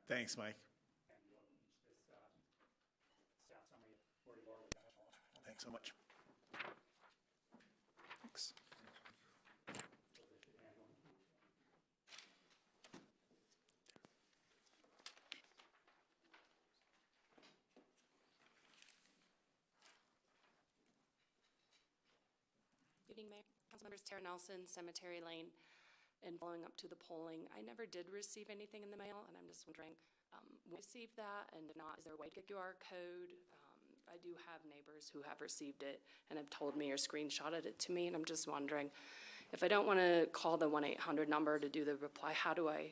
Thanks, Mike. Thanks so much. Thanks. Good evening, Mayor. Council members, Tara Nelson, Cemetery Lane. And following up to the polling, I never did receive anything in the mail, and I'm just wondering, we received that, and if not, is there a way to get QR code? I do have neighbors who have received it and have told me or screenshotted it to me, and I'm just wondering, if I don't want to call the 1-800 number to do the reply, how do I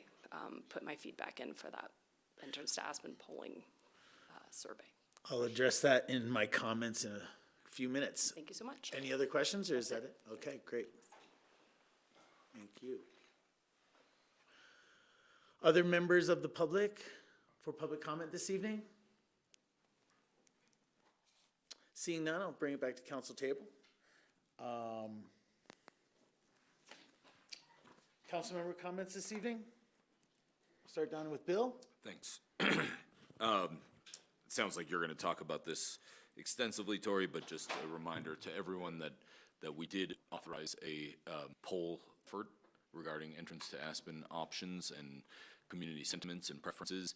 put my feedback in for that Entrance to Aspen polling survey? I'll address that in my comments in a few minutes. Thank you so much. Any other questions, or is that it? Okay, great. Thank you. Other members of the public for public comment this evening? Seeing none, I'll bring it back to council table. Council member comments this evening? Start down with Bill. Thanks. It sounds like you're going to talk about this extensively, Tori, but just a reminder to everyone that we did authorize a poll effort regarding entrance to Aspen options and community sentiments and preferences.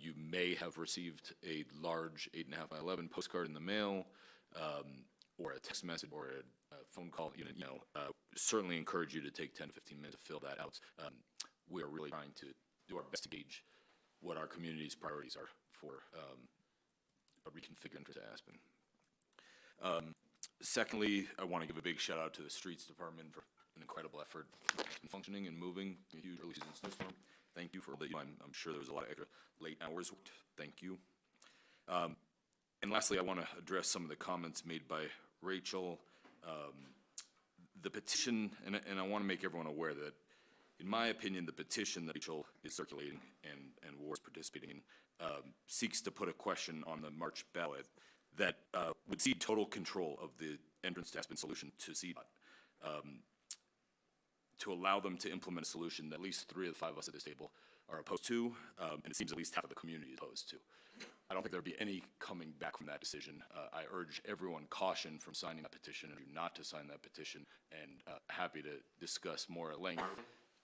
You may have received a large 8.5 by 11 postcard in the mail, or a text message, or a phone call. Certainly encourage you to take 10 to 15 minutes to fill that out. We are really trying to do our best to gauge what our community's priorities are for a reconfigured entrance to Aspen. Secondly, I want to give a big shout out to the Streets Department for an incredible effort in functioning and moving a huge early season snowstorm. Thank you for all that. I'm sure there was a lot of extra late hours worked. Thank you. And lastly, I want to address some of the comments made by Rachel. The petition, and I want to make everyone aware that, in my opinion, the petition that Rachel is circulating and Ward's participating in seeks to put a question on the March ballot that would cede total control of the entrance to Aspen solution to CDOT, to allow them to implement a solution that at least 3 of the 5 of us at this table are opposed to, and it seems at least half of the community is opposed to. I don't think there'll be any coming back from that decision. I urge everyone caution from signing that petition and not to sign that petition, and happy to discuss more at length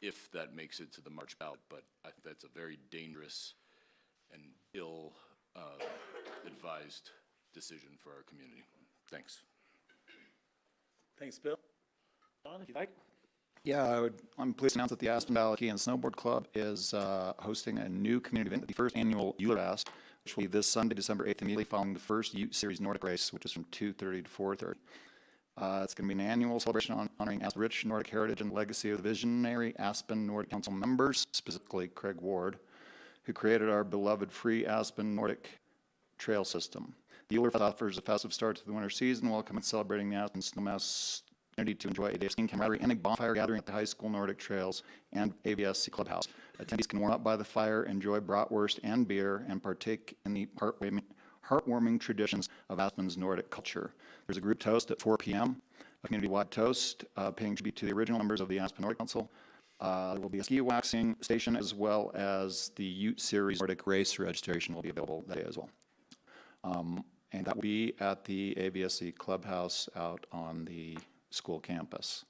if that makes it to the March ballot, but I think that's a very dangerous and ill advised decision for our community. Thanks. Thanks, Bill. Don, if you'd like. Yeah, I'm pleased to announce that the Aspen Valley Ski and Snowboard Club is hosting a new community event, the first annual VIII.Draft, which will be this Sunday, December 8th, immediately following the first Ute Series Nordic race, which is from 2:30 to 4:30. It's going to be an annual celebration honoring Aspen's rich Nordic heritage and legacy of the visionary Aspen Nordic Council members, specifically Craig Ward, who created our beloved free Aspen Nordic trail system. The Euler offers a festive start to the winter season, welcome and celebrating the Aspen Snowmass community to enjoy a day of skiing camaraderie and a bonfire gathering at the high school Nordic Trails and AVSC Clubhouse. Attendees can warm up by the fire, enjoy bratwurst and beer, and partake in the heartwarming traditions of Aspen's Nordic culture. There's a group toast at 4 p.m., a community-wide toast paying tribute to the original members of the Aspen Nordic Council. There will be a ski waxing station, as well as the Ute Series Nordic race registration will be available that day as well. And that will be at the AVSC Clubhouse out on the school campus.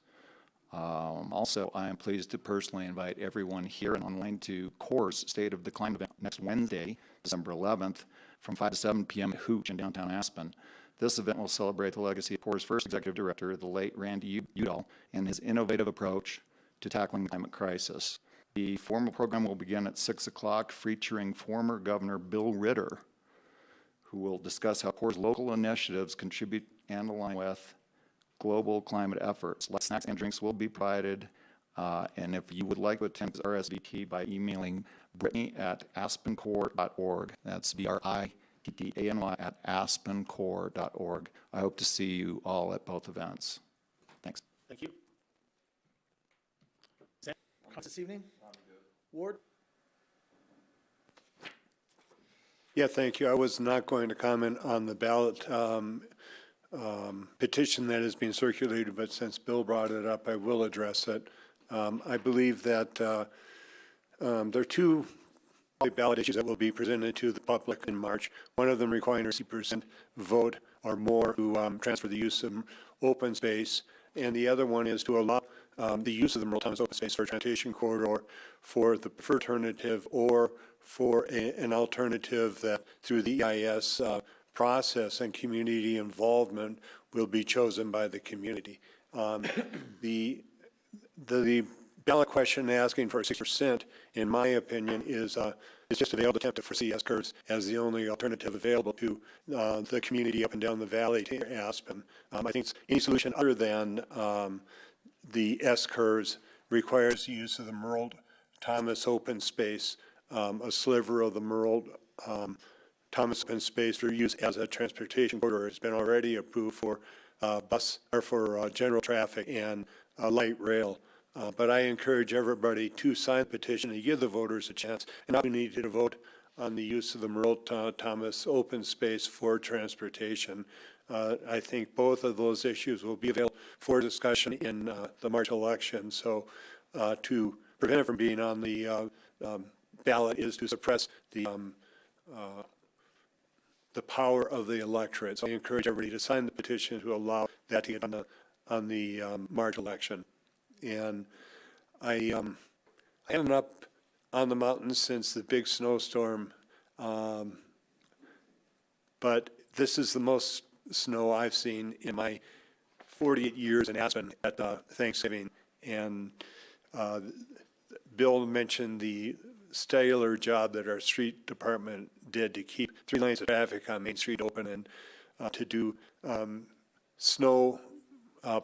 Also, I am pleased to personally invite everyone here and online to CORE's State of the Climate event next Wednesday, December 11th, from 5 to 7 p.m. at Hooch in downtown Aspen. This event will celebrate the legacy of CORE's first executive director, the late Randy Udall, and his innovative approach to tackling the climate crisis. The formal program will begin at 6 o'clock, featuring former Governor Bill Ritter, who will discuss how CORE's local initiatives contribute and align with global climate efforts. Light snacks and drinks will be provided, and if you would like to attend, RSVP by emailing Brittany at aspencore.org. That's BRITTANY at aspencore.org. I hope to see you all at both events. Thanks. Thank you. Sam, comments this evening? Ward? Yeah, thank you. I was not going to comment on the ballot petition that is being circulated, but since Bill brought it up, I will address it. I believe that there are two ballot issues that will be presented to the public in March. One of them requiring a 60% vote or more to transfer the use of open space, and the other one is to allow the use of the Merle Thomas open space for a transportation corridor for the preferred alternative or for an alternative that through the EIS process and community involvement will be chosen by the community. The ballot question asking for 6%, in my opinion, is just a veiled attempt to foresee S-curves as the only alternative available to the community up and down the valley to Aspen. I think any solution other than the S-curves requires the use of the Merle Thomas open space, a sliver of the Merle Thomas open space for use as a transportation corridor has been already approved for bus or for general traffic and light rail. But I encourage everybody to sign the petition and give the voters a chance and opportunity to vote on the use of the Merle Thomas open space for transportation. I think both of those issues will be available for discussion in the March election. So to prevent it from being on the ballot is to suppress the power of the electorate. So I encourage everybody to sign the petition to allow that to get on the March election. And I haven't been up on the mountain since the big snowstorm, but this is the most snow I've seen in my 48 years in Aspen at Thanksgiving. And Bill mentioned the stellar job that our street department did to keep 3 lanes of traffic on Main Street open and to do snow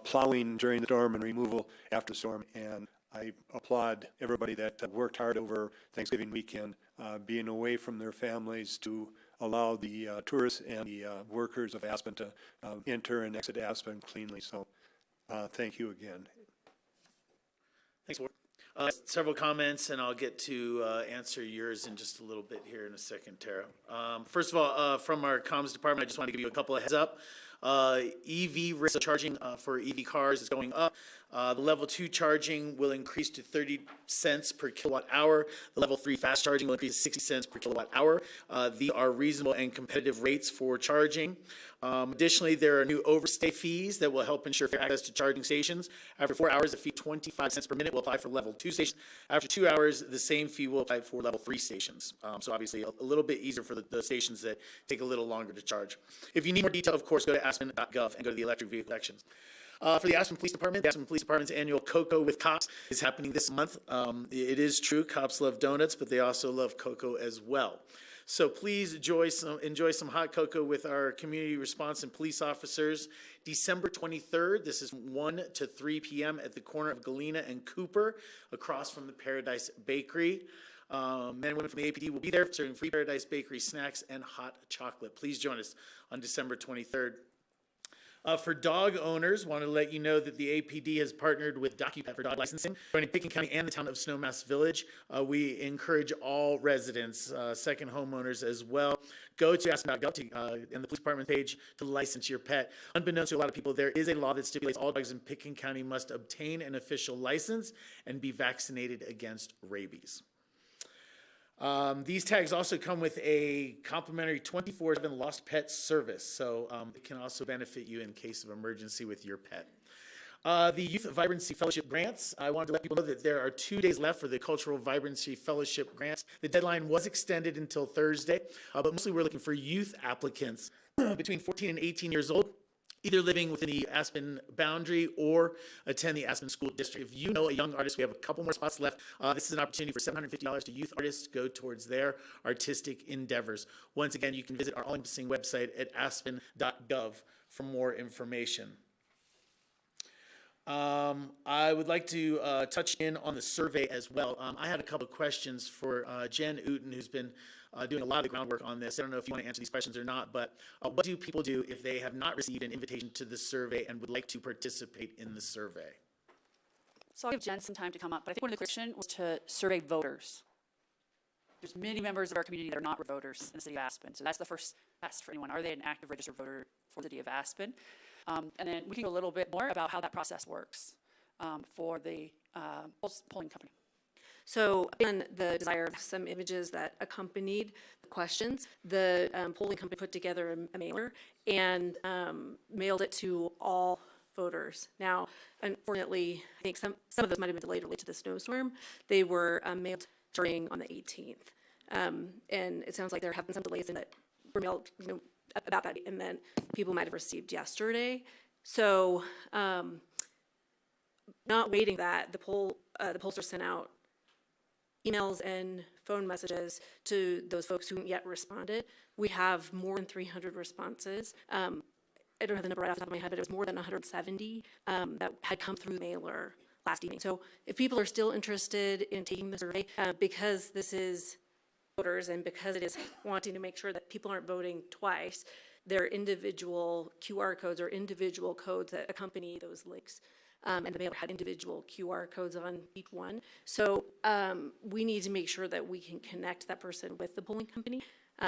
plowing during the storm and removal after storm. And I applaud everybody that worked hard over Thanksgiving weekend, being away from their families to allow the tourists and the workers of Aspen to enter and exit Aspen cleanly. So thank you again. Thanks, Ward. Several comments, and I'll get to answer yours in just a little bit here in a second, Tara. First of all, from our comms department, I just want to give you a couple of heads up. EV rates of charging for EV cars is going up. The level 2 charging will increase to 30 cents per kilowatt hour. The level 3 fast charging will increase to 60 cents per kilowatt hour. These are reasonable and competitive rates for charging. Additionally, there are new overstay fees that will help ensure fair access to charging stations. After 4 hours, the fee 25 cents per minute will apply for level 2 stations. After 2 hours, the same fee will apply for level 3 stations. So obviously a little bit easier for the stations that take a little longer to charge. If you need more detail, of course, go to aspen.gov and go to the electric vehicle sections. For the Aspen Police Department, the Aspen Police Department's annual CoA with Cops is happening this month. It is true, cops love donuts, but they also love cocoa as well. So please enjoy some hot cocoa with our community response and police officers. December 23rd, this is 1 to 3 p.m. at the corner of Galena and Cooper, across from the Paradise Bakery. Men and women from the APD will be there serving free Paradise Bakery snacks and hot chocolate. Please join us on December 23rd. For dog owners, want to let you know that the APD has partnered with DocuPet for dog licensing, joining Pickens County and the town of Snowmass Village. We encourage all residents, second homeowners as well, go to Aspen.gov and the police department page to license your pet. Unbeknownst to a lot of people, there is a law that stipulates all dogs in Pickens County must obtain an official license and be vaccinated against rabies. These tags also come with a complimentary 24/7 lost pet service, so it can also benefit you in case of emergency with your pet. The Youth Vibrancy Fellowship Grants, I wanted to let people know that there are 2 days left for the Cultural Vibrancy Fellowship Grants. The deadline was extended until Thursday, but mostly we're looking for youth applicants between 14 and 18 years old, either living within the Aspen boundary or attend the Aspen School District. If you know a young artist, we have a couple more spots left. This is an opportunity for $750 to youth artists go towards their artistic endeavors. Once again, you can visit our all-encompassing website at aspen.gov for more information. I would like to touch in on the survey as well. I had a couple of questions for Jen Uten, who's been doing a lot of the groundwork on this. I don't know if you want to answer these questions or not, but what do people do if they have not received an invitation to the survey and would like to participate in the survey? So I'll give Jen some time to come up, but I think one of the questions was to survey voters. There's many members of our community that are not voters in the city of Aspen, so that's the first test for anyone. Are they an active registered voter for the city of Aspen? And then we can go a little bit more about how that process works for the polling company. So on the desire of some images that accompanied the questions, the polling company put together a mailer and mailed it to all voters. Now, unfortunately, I think some of those might have been delayed related to the snowstorm. They were mailed starting on the 18th. And it sounds like there have been some delays in that were mailed, about that, and then people might have received yesterday. So, not waiting that, the pollster sent out emails and phone messages to those folks who haven't yet responded. We have more than 300 responses. I don't have the number right off the top of my head, but it was more than 170 that had come through the mailer last evening. So if people are still interested in taking the survey, because this is voters and because it is wanting to make sure that people aren't voting twice, there are individual QR codes or individual codes that accompany those links. And the mailer had individual QR codes on each one. So we need to make sure that we can connect that person with the polling company.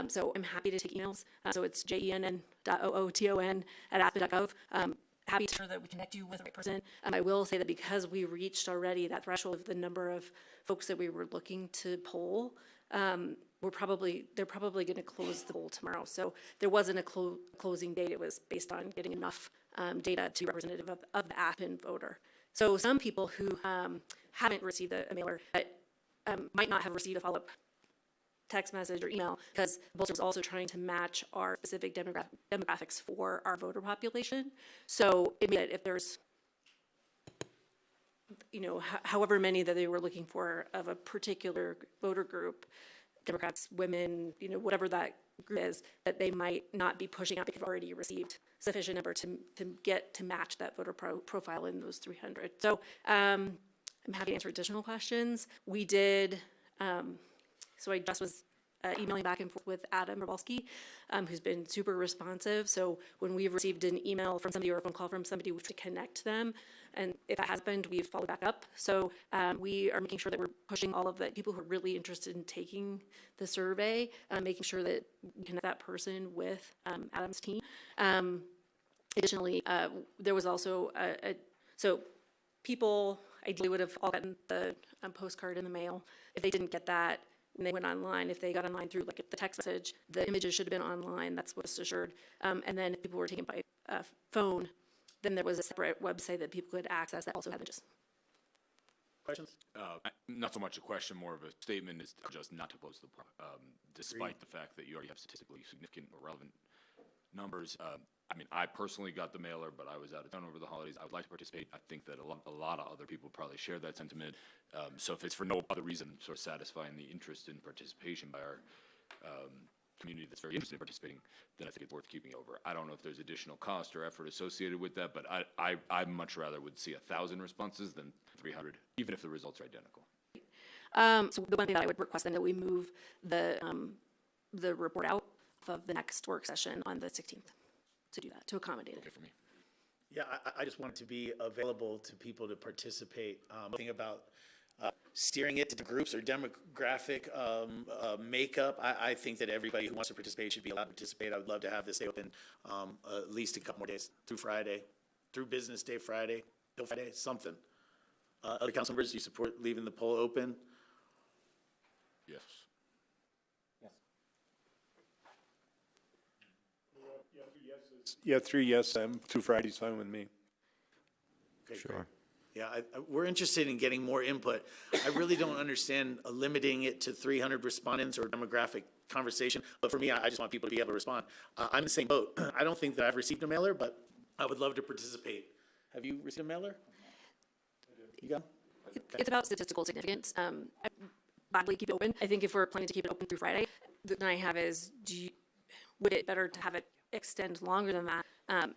So I'm happy to take emails. So it's jenn.ooton@aspen.gov. Happy to ensure that we connect you with the right person. I will say that because we reached already that threshold of the number of folks that we were looking to poll, they're probably going to close the poll tomorrow. So there wasn't a closing date. It was based on getting enough data to be representative of the Aspen voter. So some people who haven't received a mailer but might not have received a follow-up text message or email, because the pollster was also trying to match our specific demographics for our voter population. So it means that if there's, however many that they were looking for of a particular voter group, Democrats, women, whatever that group is, that they might not be pushing out because they've already received sufficient number to get to match that voter profile in those 300. So I'm happy to answer additional questions. We did. So I just was emailing back and forth with Adam Rabalski, who's been super responsive. So when we've received an email from somebody or a phone call from somebody, we have to connect them. And if that has happened, we've followed back up. So we are making sure that we're pushing all of the people who are really interested in taking the survey, making sure that we connect that person with Adam's team. Additionally, there was also so people ideally would have all gotten the postcard in the mail. If they didn't get that, when they went online, if they got online through like the text message, the images should have been online. That's what's assured. And then if people were taken by phone, then there was a separate website that people could access that also had images. Questions? Not so much a question, more of a statement, is just not to close the poll, despite the fact that you already have statistically significant or relevant numbers. I personally got the mailer, but I was out of town over the holidays. I would like to participate. I think that a lot of other people probably share that sentiment. So if it's for no other reason, sort of satisfying the interest in participation by our community that's very interested in participating, then I think it's worth keeping over. I don't know if there's additional cost or effort associated with that, but I much rather would see 1,000 responses than 300, even if the results are identical. So the one thing that I would request then that we move the report out of the next work session on the 16th to do that, to accommodate it. Okay for me. Yeah, I just want it to be available to people to participate. Think about steering it to groups or demographic makeup. I think that everybody who wants to participate should be allowed to participate. I would love to have this stay open at least a couple more days, through Friday, through business day Friday, till Friday, something. Other council members, do you support leaving the poll open? Yes. Yeah, 3 yes, 2 Fridays, fine with me. Okay, sure. Yeah, we're interested in getting more input. I really don't understand limiting it to 300 respondents or demographic conversation. But for me, I just want people to be able to respond. I'm in the same boat. I don't think that I've received a mailer, but I would love to participate. Have you received a mailer? You got? It's about statistical significance. I gladly keep it open. I think if we're planning to keep it open through Friday, the thing I have is, would it better to have it extend longer than that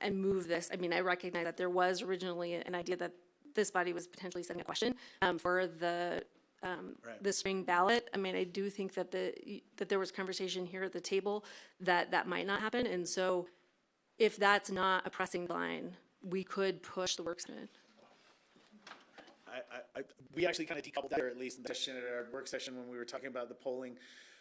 and move this? I recognize that there was originally an idea that this body was potentially sending a question for the spring ballot. I do think that that there was conversation here at the table that might not happen, and so if that's not a pressing line, we could push the work session. We actually kind of decoupled that, or at least in the session, at our work session when we were talking about the polling.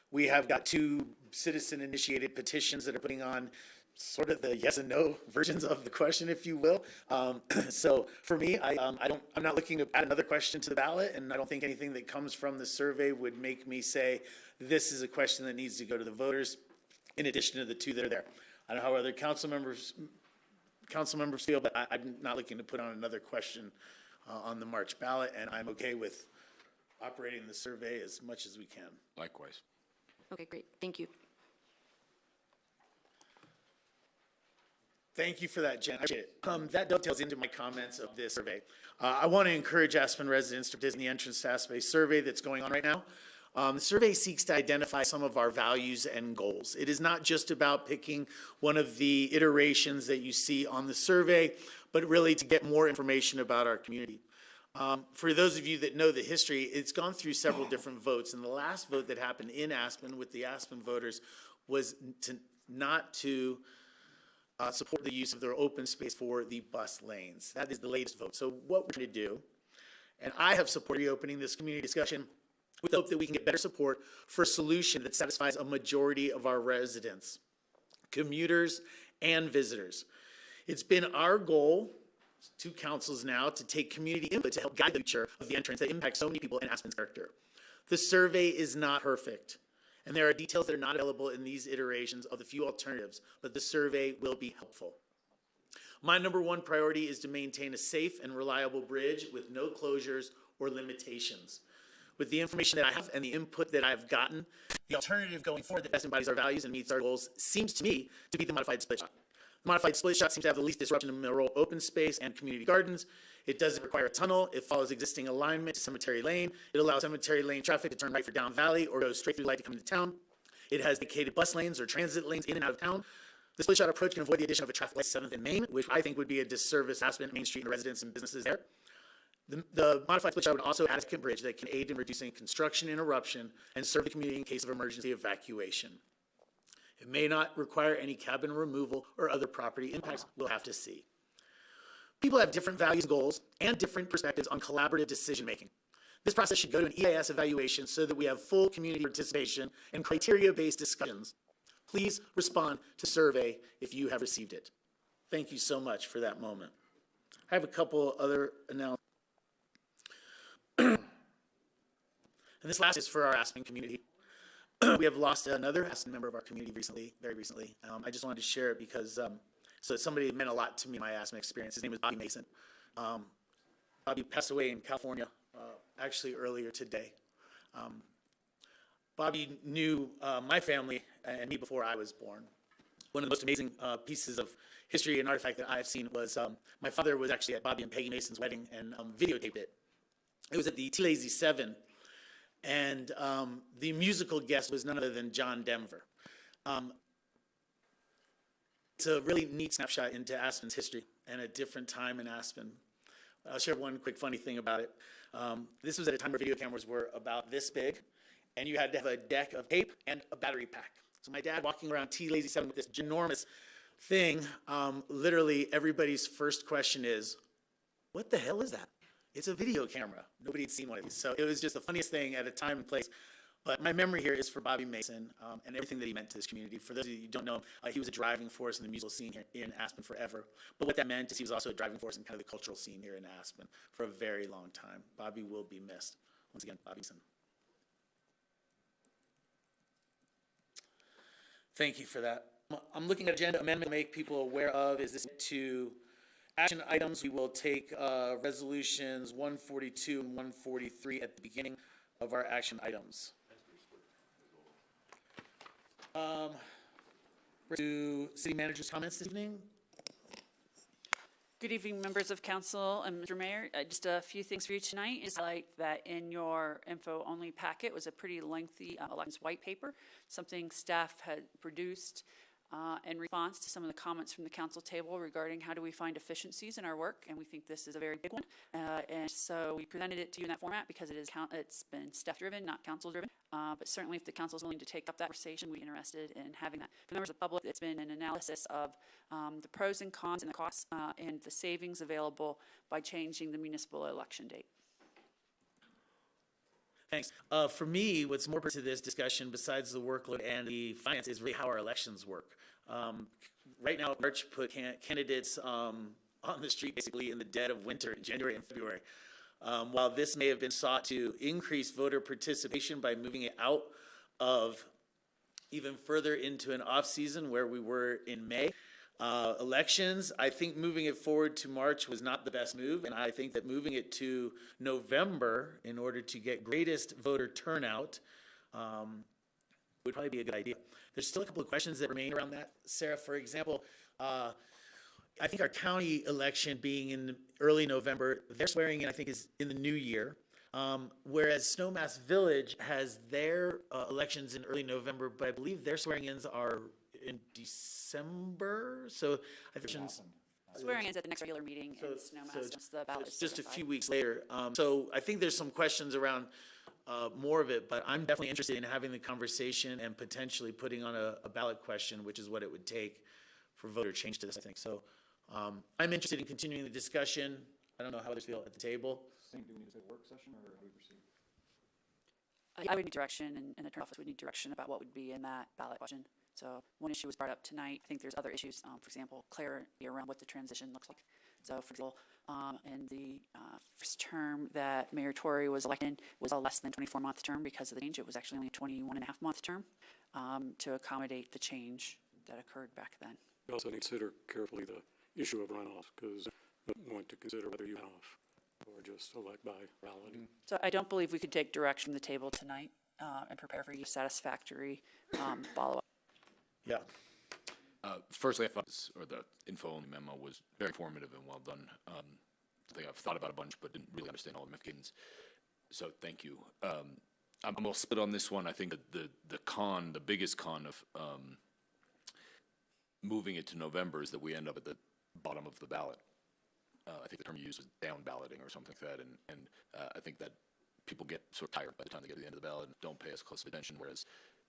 We have got 2 citizen-initiated petitions that are putting on sort of the yes and no versions of the question, if you will. So for me, I'm not looking to add another question to the ballot, and I don't think anything that comes from the survey would make me say this is a question that needs to go to the voters in addition to the two that are there. I don't know how other council members feel, but I'm not looking to put on another question on the March ballot, and I'm okay with operating the survey as much as we can. Likewise. Okay, great, thank you. Thank you for that, Jen. I appreciate it. That dovetails into my comments of this survey. I want to encourage Aspen residents to participate in the Entrance to Aspen survey that's going on right now. The survey seeks to identify some of our values and goals. It is not just about picking one of the iterations that you see on the survey, but really to get more information about our community. For those of you that know the history, it's gone through several different votes, and the last vote that happened in Aspen with the Aspen voters was not to support the use of their open space for the bus lanes. That is the latest vote. So what we're going to do, and I have supported reopening this community discussion with the hope that we can get better support for a solution that satisfies a majority of our residents, commuters, and visitors. It's been our goal, 2 councils now, to take community input to help guide the future of the entrance that impacts so many people in Aspen's character. The survey is not perfect, and there are details that are not available in these iterations of the few alternatives, but the survey will be helpful. My number 1 priority is to maintain a safe and reliable bridge with no closures or limitations. With the information that I have and the input that I've gotten, the alternative going forward that best embodies our values and meets our goals seems to me to be the modified split shot. The modified split shot seems to have the least disruption to mineral open space and community gardens. It doesn't require a tunnel. It follows existing alignment to Cemetery Lane. It allows Cemetery Lane traffic to turn right for Down Valley or go straight through light to come into town. It has dedicated bus lanes or transit lanes in and out of town. The split shot approach can avoid the addition of a traffic light 7th and Main, which I think would be a disservice Aspen, Main Street, and residents and businesses there. The modified split shot would also add a second bridge that can aid in reducing construction interruption and serve the community in case of emergency evacuation. It may not require any cabin removal or other property impacts. We'll have to see. People have different values and goals and different perspectives on collaborative decision-making. This process should go to an EIS evaluation so that we have full community participation and criteria-based discussions. Please respond to survey if you have received it. Thank you so much for that moment. I have a couple other announcements. And this last is for our Aspen community. We have lost another Aspen member of our community recently, very recently. I just wanted to share it because so somebody meant a lot to me in my Aspen experience. His name is Bobby Mason. Bobby passed away in California actually earlier today. Bobby knew my family and me before I was born. One of the most amazing pieces of history and artifact that I've seen was my father was actually at Bobby and Peggy Mason's wedding and videotaped it. It was at the T-Lazy 7, and the musical guest was none other than John Denver. It's a really neat snapshot into Aspen's history and a different time in Aspen. I'll share one quick funny thing about it. This was at a time where video cameras were about this big, and you had to have a deck of tape and a battery pack. So my dad walking around T-Lazy 7 with this ginormous thing, literally everybody's first question is, what the hell is that? It's a video camera. Nobody had seen one of these. So it was just the funniest thing at a time and place. But my memory here is for Bobby Mason and everything that he meant to this community. For those of you who don't know him, he was a driving force in the musical scene here in Aspen forever. But what that meant is he was also a driving force in kind of the cultural scene here in Aspen for a very long time. Bobby will be missed. Once again, Bobby Mason. Thank you for that. I'm looking at agenda amendment to make people aware of. Is this to action items? We will take resolutions 142 and 143 at the beginning of our action items. To city manager's comments this evening. Good evening, members of council and Mr. Mayor. Just a few things for you tonight. Is like that in your info-only packet was a pretty lengthy elections white paper, something staff had produced in response to some of the comments from the council table regarding how do we find efficiencies in our work, and we think this is a very big one. And so we presented it to you in that format because it's been staff-driven, not council-driven. But certainly if the council is willing to take up that conversation, we'd be interested in having that. For members of the public, it's been an analysis of the pros and cons and the costs and the savings available by changing the municipal election date. Thanks. For me, what's more to this discussion, besides the workload and the finance, is really how our elections work. right now, March put candidates on the street basically in the dead of winter in January and February. While this may have been sought to increase voter participation by moving it out of even further into an off-season where we were in May, elections, I think moving it forward to March was not the best move, and I think that moving it to November in order to get greatest voter turnout would probably be a good idea. There's still a couple of questions that remain around that, Sarah. For example, I think our county election being in early November, their swearing in, I think, is in the new year. Whereas Snowmass Village has their elections in early November, but I believe their swearing-ins are in December. So I think Swearing in at the next regular meeting and so Snowmass, once the ballot is it's just a certified. few weeks later. So I think there's some questions around more of it, but I'm definitely interested in having the conversation and potentially putting on a ballot question, which is what it would take for voter change to this, I think. So I'm interested in continuing the discussion. I don't know how others feel at the table. Do we need to say work session, or how do we proceed? I would need direction, and the attorney office would need direction about what would be in that ballot question. So one issue was brought up tonight. I think there's other issues, for example, clarity around what the transition looks like. So, for example, in the first term that Mayor Tory was elected in was a less than 24-month term because of the change. It was actually only a 21.5-month term to accommodate the change that occurred back then. You also need to consider carefully the issue of runoff, because you want to consider whether you runoff or just elect by ballot. So I don't believe we could take direction from the table tonight and prepare for you satisfactory follow-up. Yeah. Firstly, I thought the info only memo was very informative and well done. I think I've thought about a bunch, but didn't really understand all the implications. So thank you. I'm a little split on this one. I think that the biggest con of moving it to November is that we end up at the bottom of the ballot. I think the term you used was down balloting or something like that, and I think that people get sort of tired by the time they get to the end of the ballot and don't pay as close attention, whereas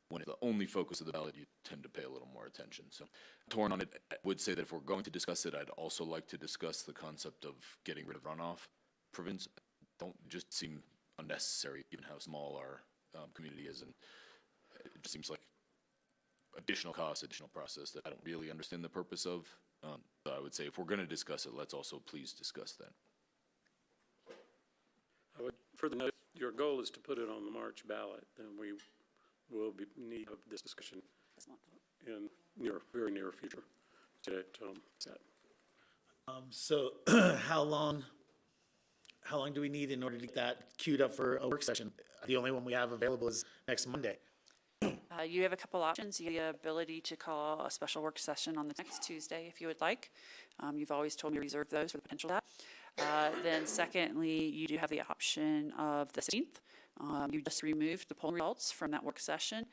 when it's the only focus of the ballot, you tend to pay a little more attention. So torn on it. I would say that if we're going to discuss it, I'd also like to discuss the concept of getting rid of runoff provisions. Don't just seem unnecessary, given how small our community is, and it just seems like additional cost, additional process that I don't really understand the purpose of. So I would say if we're going to discuss it, let's also please discuss that. I would further note, if your goal is to put it on the March ballot, then we will need of this discussion This month. in very near future to that set. So how long do we need in order to get that queued up for a work session? The only one we have available is next Monday. You have a couple options. You have the ability to call a special work session on the next Tuesday if you would like. You've always told me to reserve those for the potential of that. Then secondly, you do have the option of the 16th. You just removed the poll results from that work session.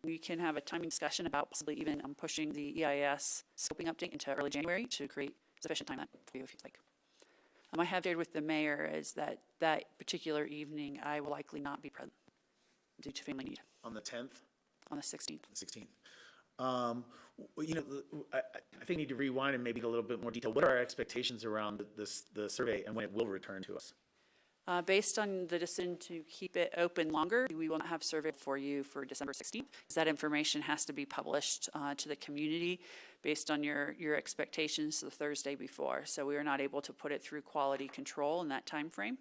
We can have a timing discussion about possibly even pushing the EIS scoping update into early January to create sufficient time for you if you'd like. I have shared with the mayor is that particular evening I will likely not be present due to family need. On the 10th? On the 16th. The 16th. I think we need to rewind and maybe get a little bit more detail. What are our expectations around the survey and when it will return to us? Based on the decision to keep it open longer, we will not have survey for you for December 16th. That information has to be published to the community based on your expectations the Thursday before. So we are not able to put it through quality control in that time frame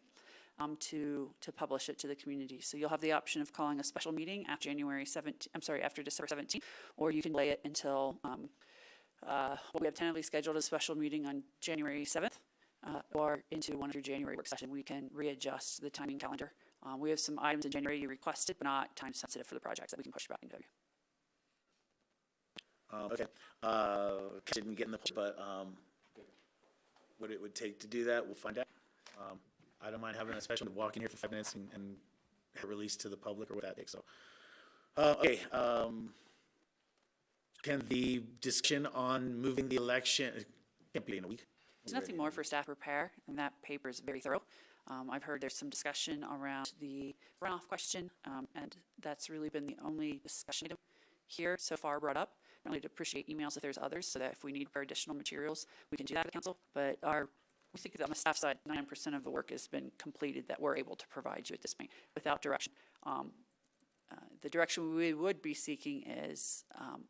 to publish it to the community. So you'll have the option of calling a special meeting after after December 17th, or you can delay it until we have tentatively scheduled a special meeting on January 7th. Or into one of your January work session, we can readjust the timing calendar. We have some items in January you requested, but not time sensitive for the projects that we can push back into. Okay. Didn't get in the, but what it would take to do that, we'll find out. I don't mind having a special walk in here for 5 minutes and have released to the public or what that takes. So, okay. Can the discussion on moving the election, it can't be in a week. There's nothing more for staff to prepare, and that paper is very thorough. I've heard there's some discussion around the runoff question, and that's really been the only discussion item here so far brought up. I really appreciate emails if there's others, so that if we need for additional materials, we can do that at the council. But we think that on the staff side, 9% of the work has been completed that we're able to provide you at this point without direction. The direction we would be seeking is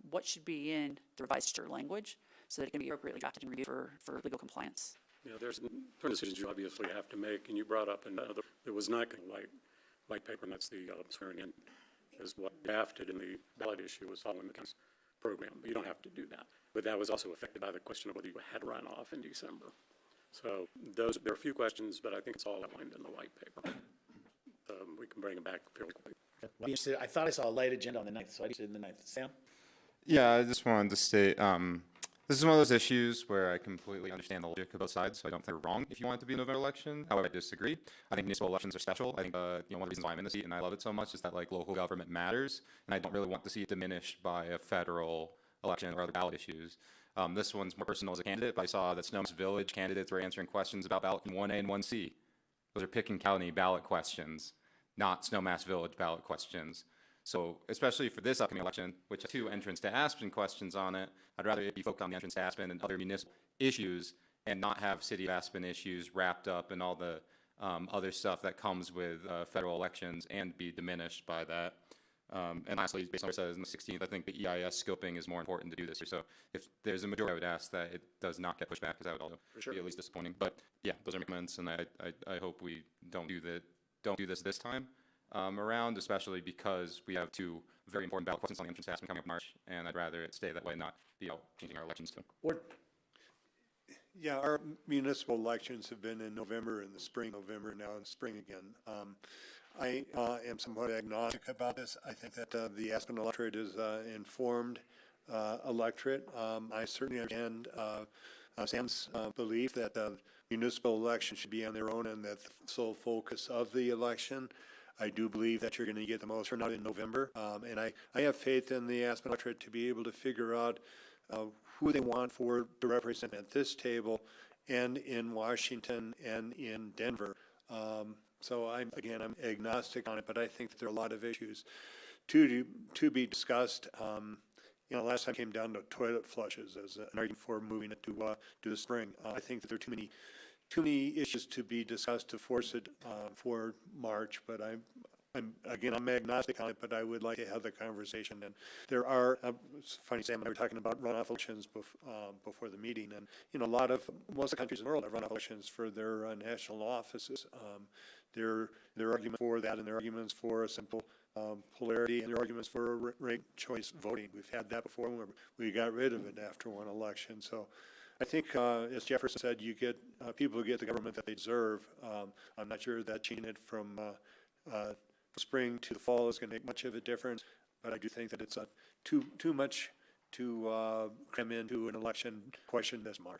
what should be in the revised language. so that it can be appropriately drafted and reviewed for legal compliance. You know, there's certain decisions you obviously have to make, and you brought up another, it was not going to white paper, and that's the swearing in, is what drafted in the ballot issue was following the county's program, but you don't have to do that. But that was also affected by the question of whether you had runoff in December. So there are a few questions, but I think it's all outlined in the white paper. We can bring it back fairly quickly. I thought I saw a light agenda on the 9th, so I just did the 9th. Sam? Yeah, I just wanted to state, this is one of those issues where I completely understand the logic of both sides, so I don't think they're wrong if you want it to be a November election. However, I disagree. I think municipal elections are special. I think, one of the reasons why I'm in the seat and I love it so much is that, local government matters, and I don't really want to see it diminished by a federal election or other ballot issues. This one's more personal as a candidate, but I saw that Snowmass Village candidates were answering questions about ballot 1A and 1C. Those are Picken County ballot questions, not Snowmass Village ballot questions. So especially for this upcoming election, which has 2 entrance to Aspen questions on it, I'd rather it be focused on the entrance to Aspen and other municipal issues and not have City of Aspen issues wrapped up in all the other stuff that comes with federal elections and be diminished by that. And lastly, based on what it says in the 16th, I think the EIS scoping is more important to do this year. So if there's a majority, I would ask that it does not get pushed back, because that would also be at least disappointing. But yeah, those are my comments, and I hope we don't do this time around, especially because we have 2 very important ballot questions on the entrance to Aspen coming up in March, and I'd rather it stay that way and not be out changing our elections too. Yeah, our municipal elections have been in November, in the spring, November, now in spring again. I am somewhat agnostic about this. I think that the Aspen electorate is informed electorate. I certainly understand Sam's belief that municipal elections should be on their own and that the sole focus of the election. I do believe that you're going to get the most turnout in November, and I have faith in the Aspen electorate to be able to figure out who they want to represent at this table and in Washington and in Denver. So I'm agnostic on it, but I think that there are a lot of issues to be discussed. Last time it came down to toilet flushes as an argument for moving it to the spring. I think that there are too many issues to be discussed to force it for March, but I'm agnostic on it, but I would like to have the conversation. And there are, it's funny, Sam and I were talking about runoff elections before the meeting, and most of the countries in the world have runoff elections for their national offices. There are arguments for that, and there are arguments for a simple polarity, and there are arguments for ranked choice voting. We've had that before, where we got rid of it after one election. So I think, as Jefferson said, you get people who get the government that they deserve. I'm not sure that changing it from spring to the fall is going to make much of a difference, but I do think that it's too much to cram into an election question this March.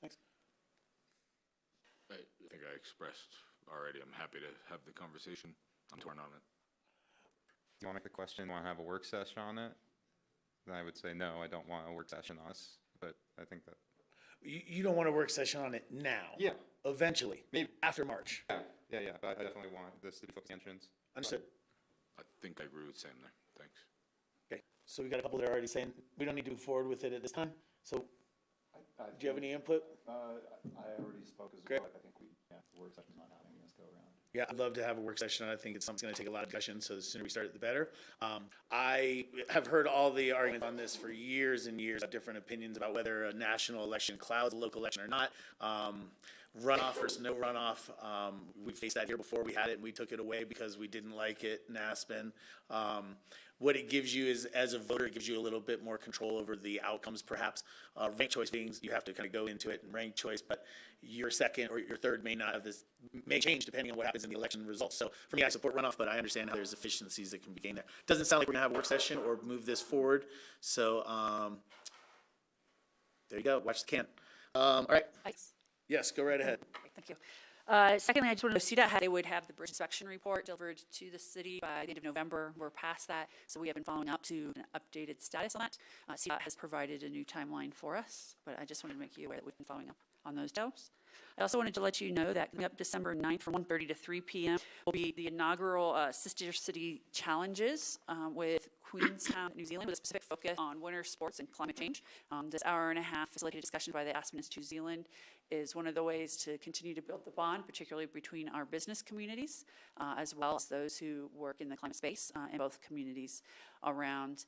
Thanks. I think I expressed already, I'm happy to have the conversation. I'm torn on it. Do you want to make the question, want to have a work session on it? Then I would say, no, I don't want a work session on this, but I think that. You don't want a work session on it now? Yeah. Eventually? Maybe. After March? Yeah, but I definitely want this to be focused on entrance. Understood. I think I agree with Sam there. Thanks. Okay, so we got a couple that are already saying we don't need to move forward with it at this time. So, do you have any input? I already spoke as Great. well. I think the work session's not happening this go around. Yeah, I'd love to have a work session. I think it's something that's going to take a lot of discussion, so the sooner we start it, the better. I have heard all the arguments on this for years and years, different opinions about whether a national election clouds a local election or not. Runoff versus no runoff. We faced that here before. We had it and we took it away because we didn't like it in Aspen. What it gives you is, as a voter, it gives you a little bit more control over the outcomes, perhaps. Ranked choice means you have to kind of go into it and rank choice, but your second or your third may not have this, may change depending on what happens in the election results. So for me, I support runoff, but I understand how there's efficiencies that can be gained there. Doesn't sound like we're gonna have a work session or move this forward. So there you go, watch the can. All right. Yes, go right ahead. Thank you. Secondly, I just wanted to know, CDOT, they would have the bridge inspection report delivered to the city by the end of November. We're past that, so we have been following up to an updated status on that. CDOT has provided a new timeline for us, but I just wanted to make you aware that we've been following up on those details. I also wanted to let you know that coming up December 9th from 1:30 to 3 p.m. will be the inaugural Sister City Challenges with Queenstown, New Zealand, with a specific focus on winter sports and climate change. This hour-and-a-half facilitated discussion by the Aspen Institute New Zealand is one of the ways to continue to build the bond, particularly between our business communities, as well as those who work in the climate space in both communities around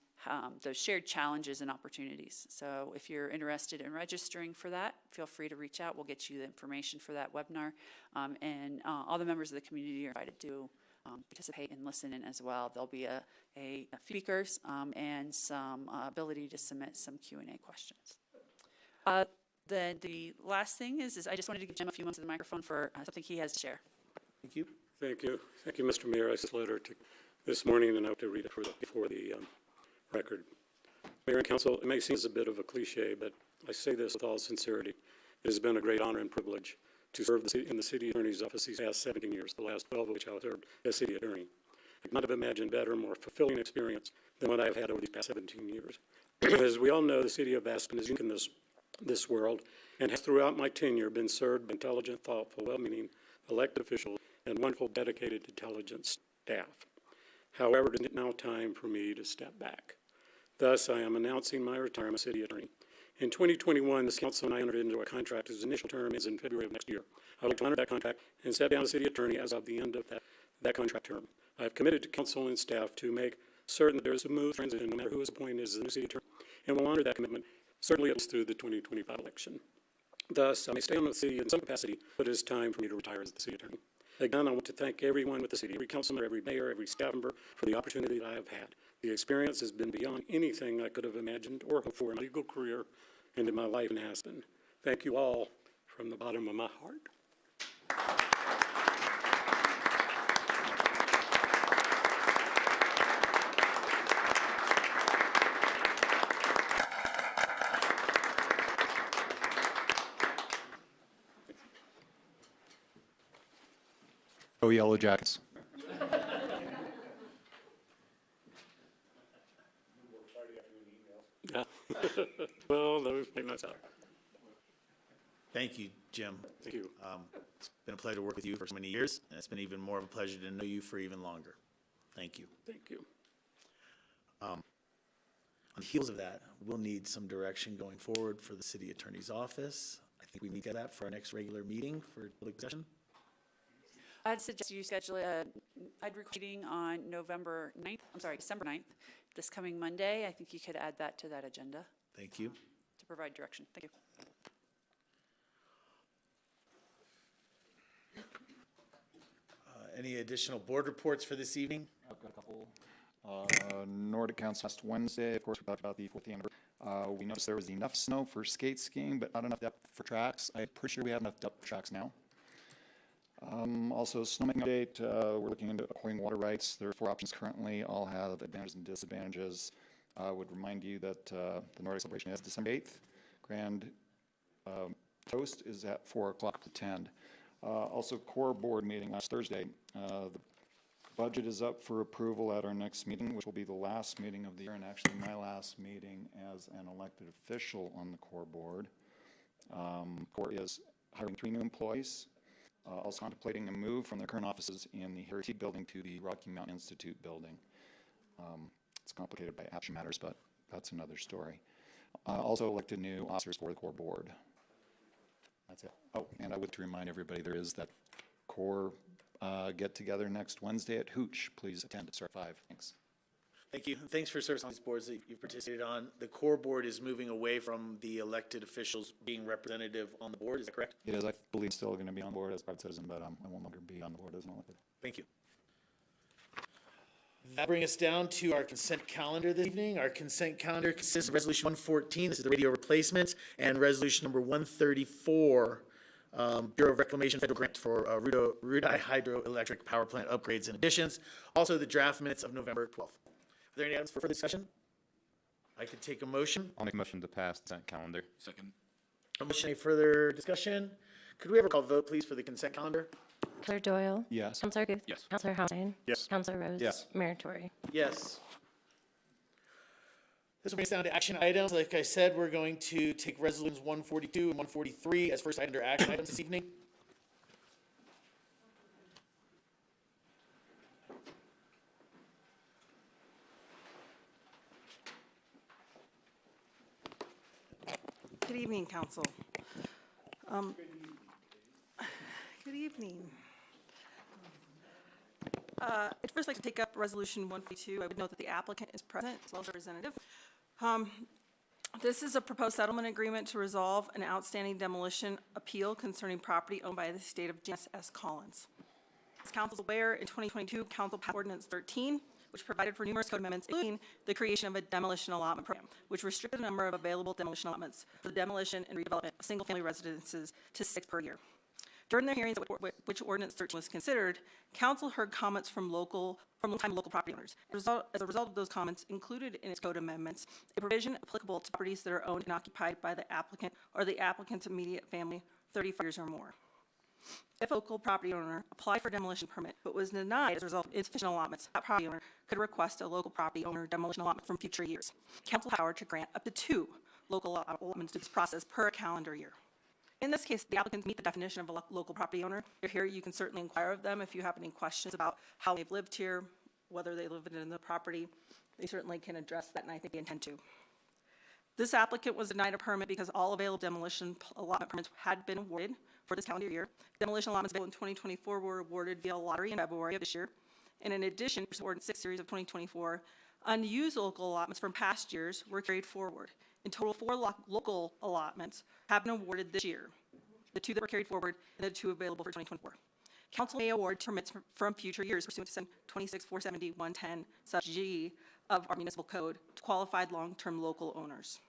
those shared challenges and opportunities. So if you're interested in registering for that, feel free to reach out. We'll get you the information for that webinar. And all the members of the community are invited to participate and listen in as well. There'll be a speakers and some ability to submit some Q&A questions. Then the last thing is I just wanted to give Jim a few moments of the microphone for something he has to share. Thank you. Thank you. Thank you, Mr. Mayor. I sent a letter this morning, and I hope to read it before the record. Mayor and Council, it may seem as a bit of a cliche, but I say this with all sincerity. It has been a great honor and privilege to serve in the City Attorney's Office these past 17 years, the last 12 of which I served as City Attorney. I could not have imagined better, more fulfilling experience than what I've had over these past 17 years. As we all know, the City of Aspen is unique in this world, and has throughout my tenure been served by intelligent, thoughtful, well-meaning elected officials and wonderful, dedicated, intelligent staff. However, it is now time for me to step back. Thus, I am announcing my retirement as City Attorney. In 2021, this council and I entered into a contract whose initial term is in February of next year. I would like to honor that contract and step down as City Attorney as of the end of that contract term. I have committed to council and staff to make certain that there is a smooth transition no matter who is appointed as the new City Attorney, and will honor that commitment, certainly at least through the 2025 election. Thus, I may stay on the city in some capacity, but it is time for me to retire as the City Attorney. Again, I want to thank everyone with the city, every councilman, every mayor, every staff member, for the opportunity that I have had. The experience has been beyond anything I could have imagined or hoped for in my legal career and in my life in Aspen. Thank you all from the bottom of my heart. Go Yellow Jackets. Yeah. Well, those make nice out. Thank you, Jim. Thank you. It's been a pleasure to work with you for so many years, and it's been even more of a pleasure to know you for even longer. Thank you. Thank you. On the heels of that, we'll need some direction going forward for the City Attorney's Office. I think we need to get that for our next regular meeting for public session. I'd suggest you schedule I'd request a meeting on December 9th, this coming Monday. I think you could add that to that agenda Thank you. to provide direction. Thank you. Any additional board reports for this evening? I've got a couple. Nordic Council last Wednesday, of course, we talked about the 4th anniversary. We noticed there was enough snow for skate skiing, but not enough depth for tracks. I'm pretty sure we have enough depth for tracks now. Also, snowmaking update, we're looking into acquiring water rights. There are 4 options currently, all have advantages and disadvantages. I would remind you that the Nordic celebration is December 8th. Grand toast is at 4 o'clock to attend. Also, core board meeting last Thursday. The budget is up for approval at our next meeting, which will be the last meeting of the year, and actually my last meeting as an elected official on the core board. Core is hiring 3 new employees. Also contemplating a move from their current offices in the Heritage building to the Rocky Mountain Institute building. It's complicated by action matters, but that's another story. Also elected new officers for the core board. That's it. Oh, and I would like to remind everybody there is that core get-together next Wednesday at Hooch. Please attend. It's at 5. Thanks. Thank you. Thanks for serving on these boards that you've participated on. The core board is moving away from the elected officials being representative on the board. Is that correct? It is, I believe, still going to be on board as a private citizen, but I won't longer be on the board as an elected. Thank you. That brings us down to our consent calendar this evening. Our consent calendar consists of Resolution 114, this is the radio replacement, and Resolution number 134, Bureau of Reclamation federal grant for Ruedi Hydroelectric Powerplant upgrades and additions. Also, the draft minutes of November 12th. Are there any items for further discussion? I could take a motion. I'll make a motion to pass the consent calendar. Second. A motion, any further discussion? Could we have a call vote, please, for the consent calendar? Counselor Doyle? Yes. Counselor Guth? Yes. Counselor Howline? Yes. Counselor Rose? Yes. Mayor Tory? Yes. This will bring us down to action items. Like I said, we're going to take resolutions 142 and 143 as first item under action items this evening. Good evening, council. Good evening. I'd first like to take up Resolution 142. I would note that the applicant is present as well as representative. This is a proposed settlement agreement to resolve an outstanding demolition appeal concerning property owned by the state of Janice S. Collins. As council is aware, in 2022, council passed Ordinance 13, which provided for numerous code amendments, including the creation of a demolition allotment program, which restricted the number of available demolition allotments for the demolition and redevelopment of single-family residences to 6 per year. During the hearings at which Ordinance 13 was considered, council heard local property owners. As a result of those comments, included in its code amendments, a provision applicable to properties that are owned and occupied by the applicant or the applicant's immediate family 35 years or more. If a local property owner applied for a demolition permit but was denied as a result of insufficient allotments, that property owner could request a local property owner demolition allotment from future years. Council has the power to grant up to 2 local allotments to this process per calendar year. In this case, the applicants meet the definition of a local property owner. If you're here, you can certainly inquire of them if you have any questions about how they've lived here, whether they live in the property. They certainly can address that, and I think they intend to. This applicant was denied a permit because all available demolition allotment permits had been awarded for this calendar year. Demolition allotments available in 2024 were awarded via lottery in February of this year. And in addition, for Ordinance 6 series of 2024, unused local allotments from past years were carried forward. In total, 4 local allotments have been awarded this year, the 2 that were carried forward and the 2 available for 2024. Council may award permits from future years pursuant to Section 26-470-110 sub G of our municipal code to qualified long-term local owners.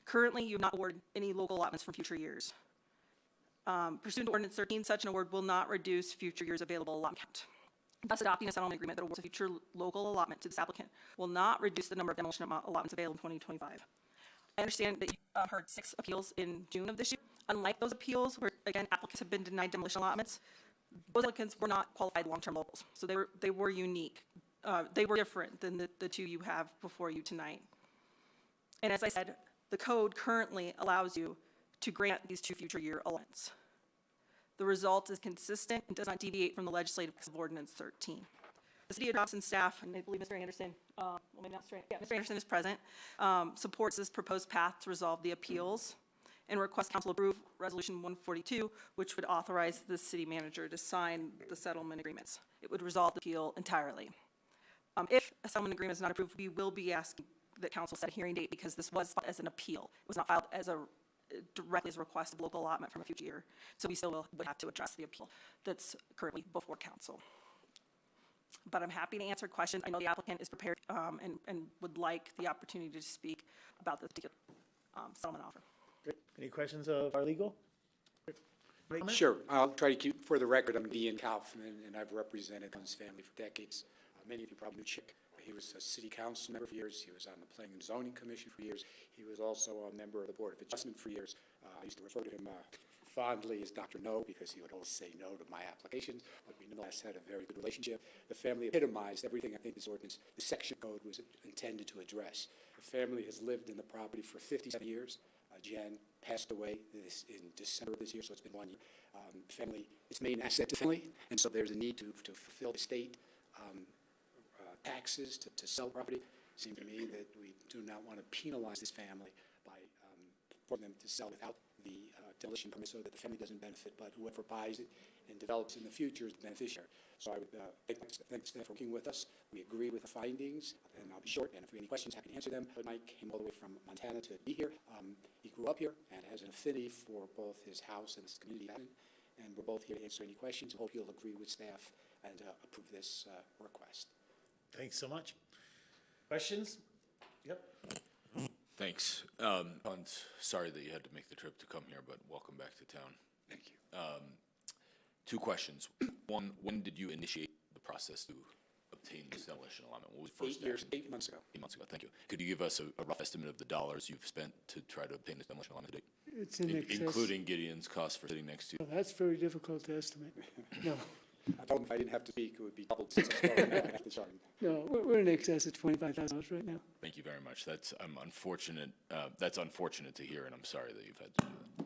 Currently, you have not awarded any local allotments from future years. Pursuant to Ordinance 13, such an award will not reduce future years available allotment count. Thus, adopting a settlement agreement that awards a future local allotment to this applicant will not reduce the number of demolition allotments available in 2025. I understand that you heard 6 appeals in June of this year. Unlike those appeals where, again, applicants have been denied demolition allotments, those applicants were not qualified long-term locals. So they were unique. They were different than the 2 you have before you tonight. And as I said, the code currently allows you to grant these 2 future year allotments. The result is consistent and does not deviate from the legislative of Ordinance 13. The City of Dawson staff, and I believe Mr. Anderson, maybe not straight, yeah, Mr. Anderson is present, supports this proposed path to resolve the appeals and request council approve Resolution 142, which would authorize the city manager to sign the settlement agreements. It would resolve the appeal entirely. If a settlement agreement is not approved, we will be asking that council set a hearing date because this was filed as an appeal. It was not filed as directly as a request of local allotment from a future year. So we still would have to address the appeal that's currently before council. But I'm happy to answer questions. I know the applicant is prepared and would like the opportunity to speak about this particular settlement offer. Great. Any questions of our legal? Sure. I'll try to keep, for the record, I'm Ian Kaufman, and I've represented Collins family for decades. Many of you probably knew Chick. He was a city council member for years. He was on the Planning and Zoning Commission for years. He was also a member of the Board of Adjustment for years. I used to refer to him fondly as Dr. No, because he would always say no to my applications, but we nonetheless had a very good relationship. The family epitomized everything I think this ordinance, the section code was intended to address. The family has lived in the property for 57 years. Jan passed away in December of this year, so it's been 1 year. Family, its main asset to family, and so there's a need to fulfill the state taxes to sell property. It seemed to me that we do not want to penalize this family by forcing them to sell without the demolition permit so that the family doesn't benefit, but whoever buys it and develops in the future is the beneficiary. So I would thank the staff for working with us. We agree with the findings, and I'll be short, and if you have any questions, happy to answer them. But Mike came all the way from Montana to be here. He grew up here and has an affinity for both his house and his community, and we're both here to answer any questions. I hope you'll agree with staff and approve this request. Thanks so much. Questions? Yep. Thanks. Sorry that you had to make the trip to come here, but welcome back to town. Thank you. 2 questions. One, when did you initiate the process to obtain this demolition allotment? What was the first 8 years, action? 8 months ago. 8 months ago, thank you. Could you give us a rough estimate of the dollars you've spent to try to obtain this demolition allotment today? It's in excess. Including Gideon's cost for sitting next to you? Well, that's very difficult to estimate. No, I told him if I didn't have to speak, it would be doubled since I started after starting. no, we're in excess of $25,000 right now. Thank you very much. That's unfortunate. That's unfortunate to hear, and I'm sorry that you've had to do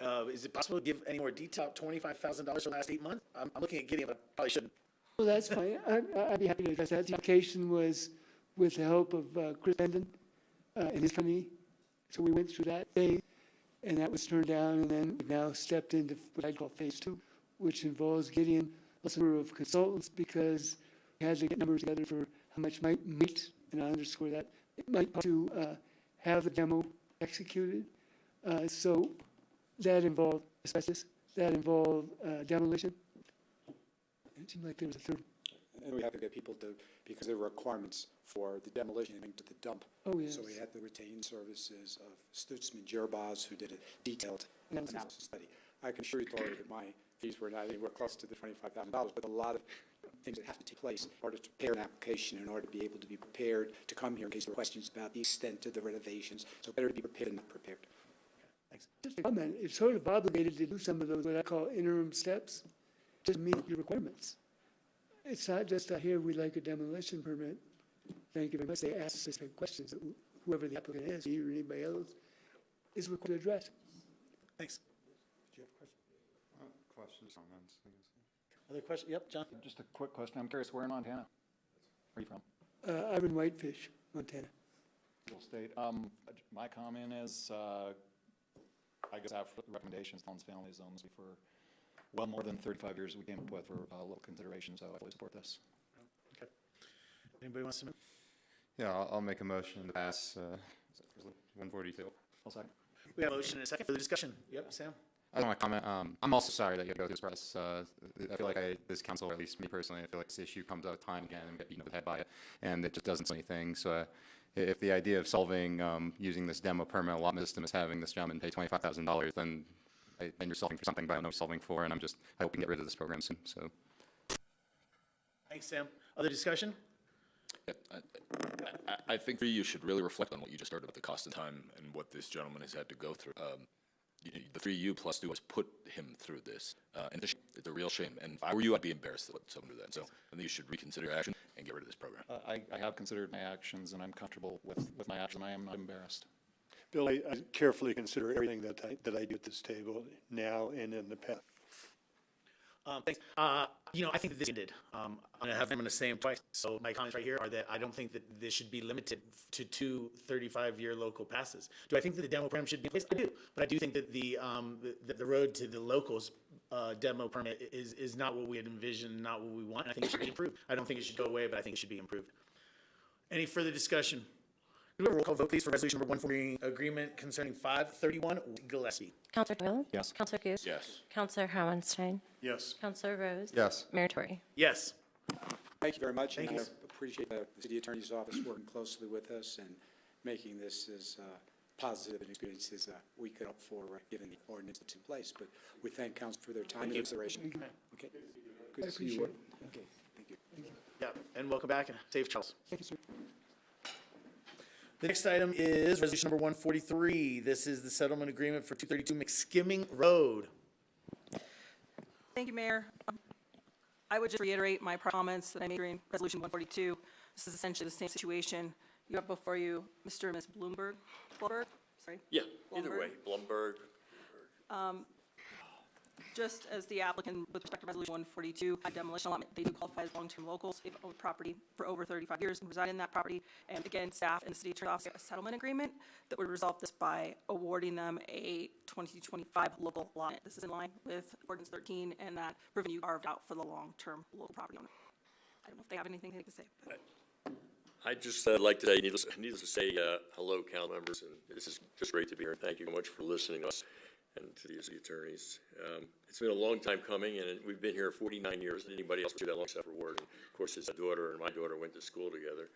that. Is it possible to give any more detail? $25,000 for the last 8 months? I'm looking at Gideon, but I probably shouldn't. Well, that's fine. I'd be happy to address that. The application was with the help of Chris Bendon and his company. So we went through that phase, and that was turned down, and then we've now stepped into what I call phase two, which involves getting a number of consultants, because we had to get numbers together for how much might, and I underscore that, it might cost to have the demo executed. So that involved asbestos, that involved demolition. It seemed like there was a third. And we have to get people to, because there were requirements for the demolition and to the dump. Oh, yes. So we had the retained services of Stutzman Gerbaz, who did a detailed analysis study. I can assure you, Tori, that my fees were not anywhere close to the $25,000, but a lot of things that have to take place in order to prepare an application, in order to be able to be prepared to come here in case there are questions about the extent of the renovations. So better to be prepared than not prepared. Just a comment, it's sort of obligated to do some of those, what I call interim steps, just meet your requirements. It's not just, here we like a demolition permit. Thank you very much. They ask specific questions that whoever the applicant is, you or anybody else, is required to address. Thanks. Do you have questions? Questions, comments? Other questions? Yep, John? Just a quick question. I'm curious, where in Montana? Where are you from? I'm in Whitefish, Montana. Cool state. My comment is, I guess I have recommendations on family zones for well more than 35 years we came up with for a little consideration, so I fully support this. Okay. Anybody wants to? Yeah, I'll make a motion to pass 142. I'll second. We have a motion and a second for the discussion. Yep, Sam? I don't want to comment. I'm also sorry that you have to go through this process. I feel like this council, or at least me personally, I feel like this issue comes up time and again and get beaten over the head by it, and it just doesn't do anything. So if the idea of solving, using this demo permit allotment system is having this gentleman pay $25,000, then you're solving for something, but I don't know what you're solving for, and I hope we can get rid of this program soon. So. Thanks, Sam. Other discussion? I think you should really reflect on what you just started about the cost of time and what this gentleman has had to go through. The 3U plus 2 has put him through this, and it's a real shame. And if I were you, I'd be embarrassed to let someone do that. So I think you should reconsider your action and get rid of this program. I have considered my actions, and I'm comfortable with my action. I am not embarrassed. Bill, I carefully consider everything that I do at this table now and in the past. Thanks. I think that this ended. I'm going to going to say them twice. So my comments right here are that I don't think that this should be limited to 2 35-year local passes. Do I think that the demo program should be in place? I do. But I do think that the road to the locals demo permit is not what we had envisioned, not what we want. I think it should be improved. I don't think it should go away, but I think it should be improved. Any further discussion? Do we have a roll call vote, please, for resolution number 140, agreement concerning 531 Gillespie? Counselor Doyle? Yes. Counselor Goose? Yes. Counselor Howenstein? Yes. Counselor Rose? Yes. Mayor Tory? Yes. Thank you very much. Thank and you. I appreciate the city attorney's office working closely with us and making this as positive an experience as we could hope for, given the ordinance that's in place. But we thank council for their time and consideration. Okay. Good to see you. Okay. Thank you. Yeah, and welcome back, and safe travels. Thank you, sir. The next item is resolution number 143. This is the settlement agreement for 232 McSkimming Road. Thank you, Mayor. I would just reiterate my comments that I made during Resolution 142. This is essentially the same situation. You have before you Mr. and Ms. Blumberg, sorry. Yeah, either way, Blumberg. Just as the applicant with respect to Resolution 142, demolition allotment, they do qualify as long-term locals. They've owned property for over 35 years and reside in that property. And again, staff and the city attorney's office have a settlement agreement that would resolve this by awarding them a 2025 local allotment. This is in line with Ordinance 13 and that revenue carved out for the long-term local property owner. I don't know if they have anything to say. But. I'd just like to say, needless to say, hello, council members, and this is just great to be here. Thank you so much for listening to us and to the attorneys. It's been a long time coming, and we've been here 49 years. Anybody else do that long except for Ward? And of course, his daughter and my daughter went to school together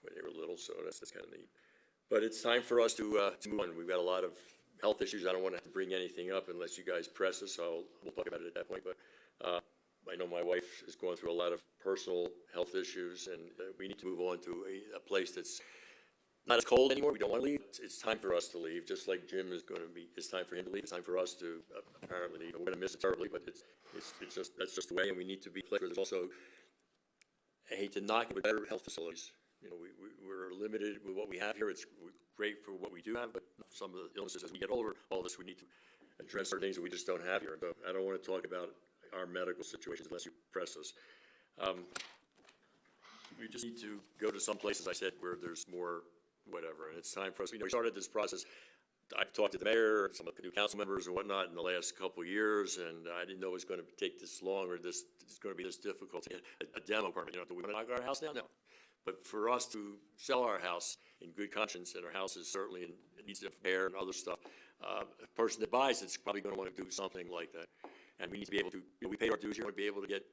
when they were little, so that's kind of neat. But it's time for us to move on. We've got a lot of health issues. I don't want to have to bring anything up unless you guys press us, so we'll talk about it at that point. But I know my wife is going through a lot of personal health issues, and we need to move on to a place that's not as cold anymore. We don't want to leave. It's time for us to leave, just like Jim is going to be. It's time for him to leave. It's time for us to apparently leave. We're going to miss it terribly, but that's just the way, and we need to be clear. There's also, I hate to knock it, but better health facilities. You know, we're limited with what we have here. It's great for what we do have, but some of the illnesses as we get older, all this, we need to address certain things that we just don't have here. So I don't want to talk about our medical situations unless you press us. We just need to go to some places, I said, where there's more whatever, and it's time for us, we started this process. I've talked to the mayor, some of the new council members and whatnot in the last couple of years, and I didn't know it was going to take this long or it's going to be this difficult to get a demo permit. Do we want to knock our house down? No. But for us to sell our house in good conscience, and our house is certainly, it needs to repair and other stuff, a person that buys it's probably going to want to do something like that. And we need to be able to, we pay our dues here, we want to be able to get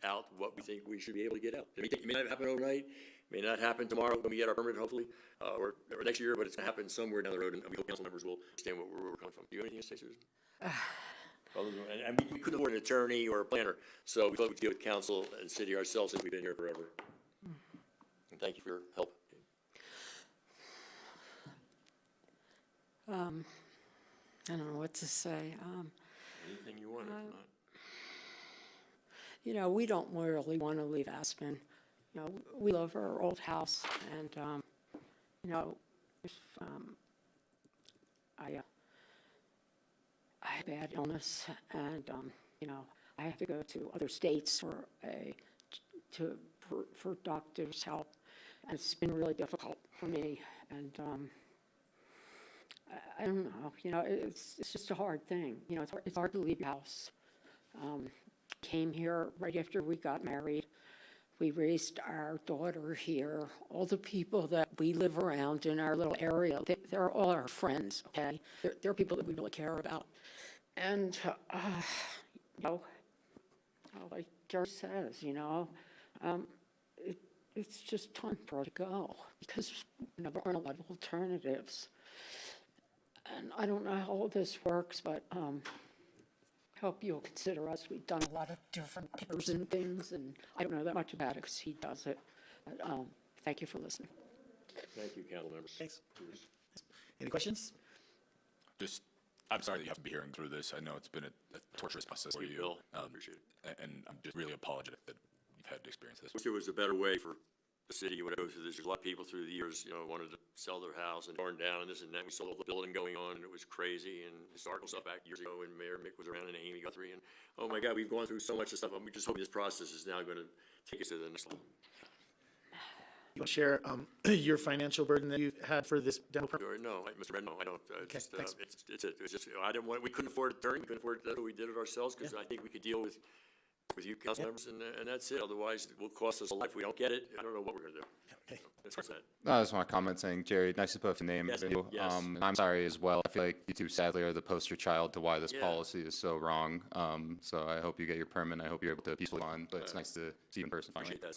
out what we think we should be able to get out. It may not happen overnight, may not happen tomorrow when we get our permit, hopefully, or next year, but it's going to happen somewhere down the road, and we hope council members will understand where we're coming from. Do you have anything to say, Susan? And we couldn't afford an attorney or a planner, so we thought we'd deal with council and city ourselves since we've been here forever. And thank you for your help. I don't know what to say. Anything you want, if not. You know, we don't really want to leave Aspen. You know, we love our old house, and, you know, if, I had bad illness, and, you know, I have to go to other states for doctor's help, and it's been really difficult for me, and, I don't know, you know, it's just a hard thing. You know, it's hard to leave your house. Came here right after we got married. We raised our daughter here. All the people that we live around in our little area, they're all our friends, okay? They're people that we really care about. And, you know, like Jerry says, you know, it's just time for her to go because there aren't a lot of alternatives. And I don't know how all this works, but I hope you'll consider us. We've done a lot of different papers and things, and I don't know that much about it because he does it. But thank you for listening. Thank you, council members. Thanks. Any questions? Just, I'm sorry that you have to be hearing through this. I know it's been a torturous process for you. Bill, appreciate it. And I'm just really apologetic that you've had to experience this. Wish there was a better way for the city when it goes through this. There's a lot of people through the years, you know, wanted to sell their house and torn down and this and that. We saw the building going on and it was crazy, and historical stuff back years ago when Mayor Mick was around and Amy Guthrie, and oh my God, we've gone through so much of stuff. We just hope this process is now going to take us to the next level. You want to share your financial burden that you've had for this demo permit? Or no, Mr. Red, no, I don't. Okay, Just, thanks. it's just, I didn't want, we couldn't afford an attorney, we couldn't afford, we did it ourselves because I think we could deal with you council members, and that's it. Otherwise, it will cost us a life. If we don't get it, I don't know what we're going to do. Okay. That's what's that. I just want to comment saying, Jerry, nice to put a name Yes, in you. yes. And I'm sorry as well. I feel like you two sadly are the poster child to why this Yeah. policy is so wrong. So I hope you get your permit. I hope you're able to peacefully on, but it's nice to see you in person finally. Appreciate that,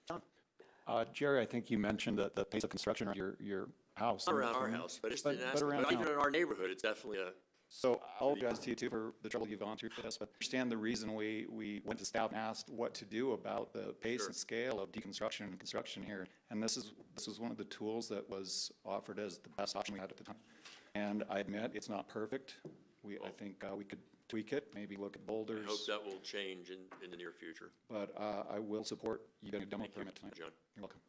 Sam. Jerry, I think you mentioned that the pace of construction of your house. Not around our house, but it's But around even town. in our neighborhood, it's definitely a. So I'll apologize to you too for the trouble you've gone through for this, but understand the reason we went to staff and asked what to do about the pace Sure. and scale of deconstruction and construction here. And this is one of the tools that was offered as the best option we had at the time. And I admit, it's not perfect. I think we could tweak it, maybe look at boulders. I hope that will change in the near future. But I will support you getting a demo permit tonight. John. You're welcome.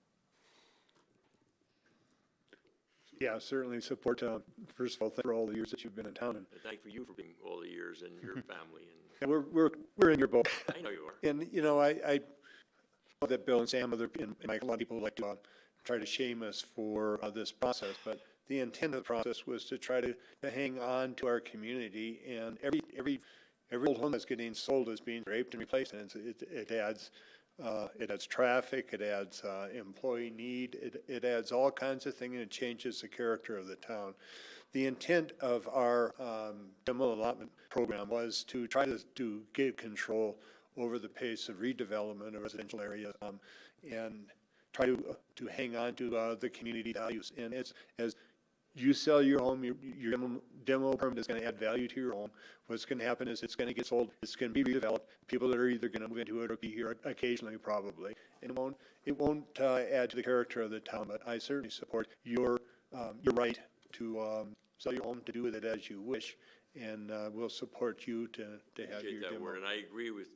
Yeah, certainly support, first of all, thank you for all the years that you've been in town. And And thank you for being all the years and your family and we're in your boat. I know you are. And, you know, I know that Bill and Sam, and Mike, a lot of people like to try to shame us for this process, but the intent of the process was to try to hang on to our community, and every old home that's getting sold is being draped and replaced, and it adds traffic, it adds employee need, it adds all kinds of things, and it changes the character of the town. The intent of our demo allotment program was to try to get control over the pace of redevelopment of residential areas, and try to hang on to the community values. And as you sell your home, your demo permit is going to add value to your home. What's going to happen is it's going to get sold, it's going to be redeveloped. People that are either going to move into it or be here occasionally, probably. And it won't add to the character of the town, but I certainly support your right to sell your home, to do with it as you wish, and we'll support you to have your Appreciate that demo. word, and I agree with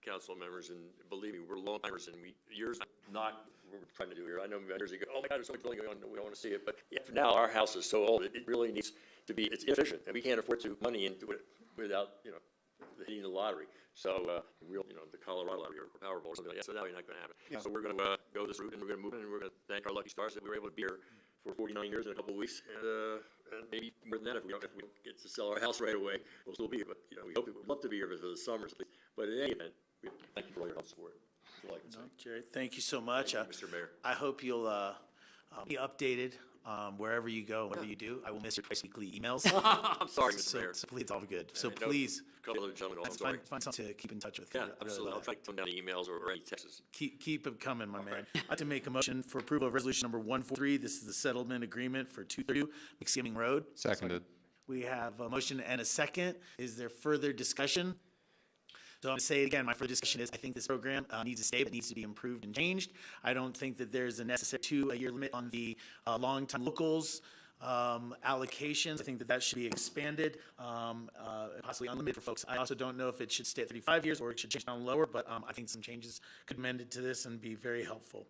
council members, and believe me, we're long timers, and years not what we're trying to do here. I know years ago, oh my God, there's so much building going on, we don't want to see it, but yeah, for now, our house is so old, it really needs to be, it's inefficient, and we can't afford to money into it without, hitting the lottery. So, the Colorado lottery or Powerball or something like that, so now you're not gonna have it. So we're gonna go this route, and we're gonna move in, and we're gonna thank our lucky stars that we were able to be here for 49 years in a couple of weeks, and maybe more than that if we don't get to sell our house right away, we'll still be here. But, we hope, we'd love to be here for the summers, but in any event, thank you for all your help and support. That's all I can say. Jerry, thank you so much. Thank you, Mr. Mayor. I hope you'll be updated wherever you go, whatever you do. I will miss your twice weekly emails. I'm sorry, Mr. Mayor. So please, it's all good. So I know please, a couple other gentlemen, I'm let's sorry. find something to keep in touch with. Yeah, I really absolutely. love I'll that. try to come down the emails or any texts. Keep them coming, my man. I'd like to make a motion for approval of resolution number 143. This is the settlement agreement for 232 McSkimming Road. Seconded. We have a motion and a second. Is there further discussion? So I'm going to say it again, my further discussion is I think this program needs to stay, but needs to be improved and changed. I don't think that there's a necessary 2-year limit on the long-time locals allocations. I think that should be expanded, possibly unlimited for folks. I also don't know if it should stay at 35 years or it should change down lower, but I think some changes could be amended to this and be very helpful.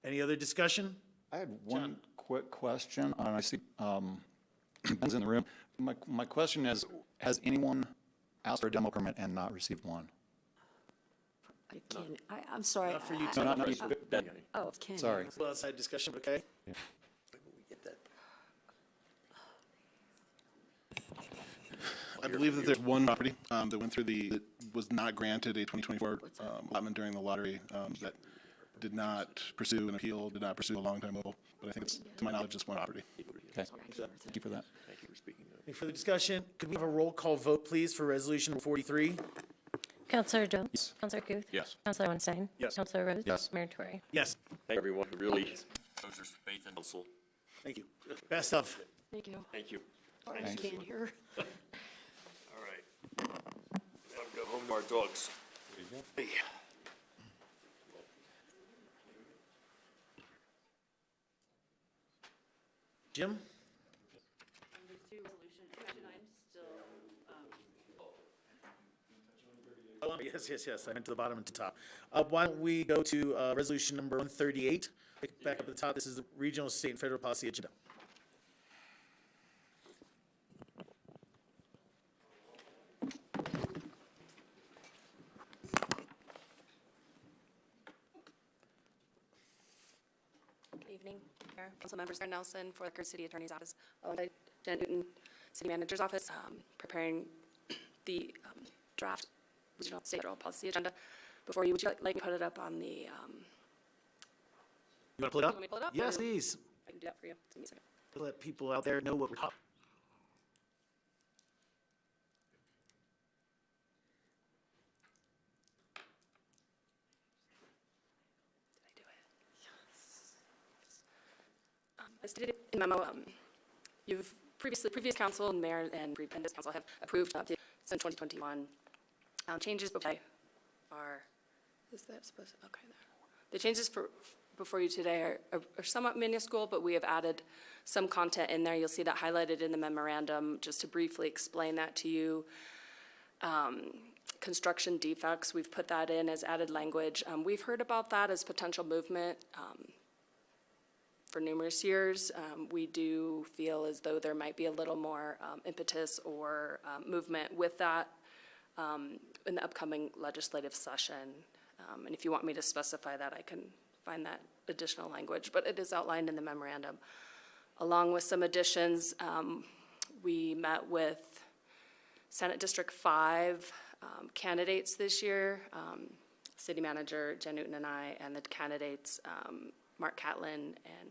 Any other discussion? I had one quick question. I see Ben's in the room. My question is, has anyone asked for a demo permit and not received one? I'm sorry. Not for you, No, not you. Oh, Ken. Sorry. A little outside discussion, okay? I believe that there's one property that went through that was not granted a 2024 allotment during the lottery, that did not pursue an appeal, did not pursue a long-time mobile, but I think it's, to my knowledge, just one property. Okay, thank you for that. Thank you for speaking. Any further discussion? Could we have a roll call vote, please, for resolution number 43? Counselor Jones? Yes. Counselor Guth? Yes. Counselor Weinstein? Yes. Counselor Rose? Yes. Mayor Tory? Yes. Thank everyone who really shows their faith in council. Thank you. Best of. Thank you. Thank you. Sorry, I can't hear. All right. Now we go home to our dogs. Hey. Jim? Oh, yes, I went to the bottom and to the top. Why don't we go to resolution number 138? Back up at the top, this is the regional, state, and federal policy agenda. Good evening, Mayor, Council members, Aaron Nelson for the City Attorney's Office, alongside Jen Newton, City Manager's Office, preparing the draft regional state federal policy agenda before you. Would you like me to put it up on the, You want to pull it up? Want me to pull it up, Yes, or- please. I can do that for you. Give me a second. To let people out there know what we're talking. Did I do it? Yes. As stated in the memo, previous council and mayor and this council have approved since 2021 changes, but is that supposed to, okay, there. The changes before you today are somewhat minuscule, but we have added some content in there. You'll see that highlighted in the memorandum, just to briefly explain that to you. Construction defects, we've put that in as added language. We've heard about that as potential movement for numerous years. We do feel as though there might be a little more impetus or movement with that in the upcoming legislative session. And if you want me to specify that, I can find that additional language, but it is outlined in the memorandum. Along with some additions, we met with Senate District 5 candidates this year, City Manager Jen Newton and I, and the candidates Mark Catlin and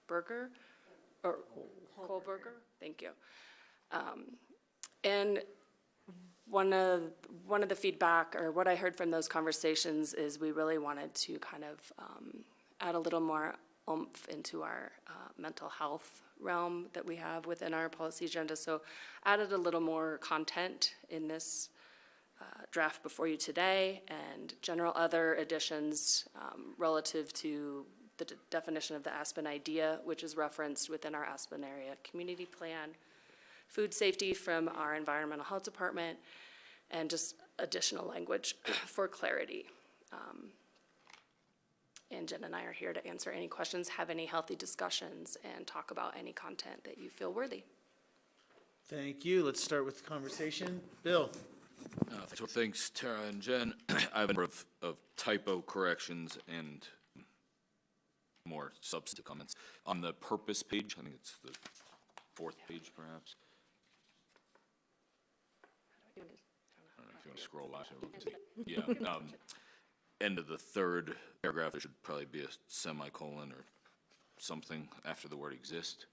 Berger, or Kohlberger, thank you. And one of the feedback, or what I heard from those conversations, is we really wanted to kind of add a little more oomph into our mental health realm that we have within our policy agenda. So added a little more content in this draft before you today, and general other additions relative to the definition of the Aspen idea, which is referenced within our Aspen area community plan, food safety from our environmental health department, and just additional language for clarity. And Jen and I are here to answer any questions, have any healthy discussions, and talk about any content that you feel worthy. Thank you. Let's start with the conversation. Bill? Thanks, Tara and Jen. I have a number of typo corrections and more substantive comments. On the purpose page, I think it's the fourth page perhaps. I don't know if you want to scroll last. Yeah. End of the third paragraph, there should probably be a semicolon or something after the word exist.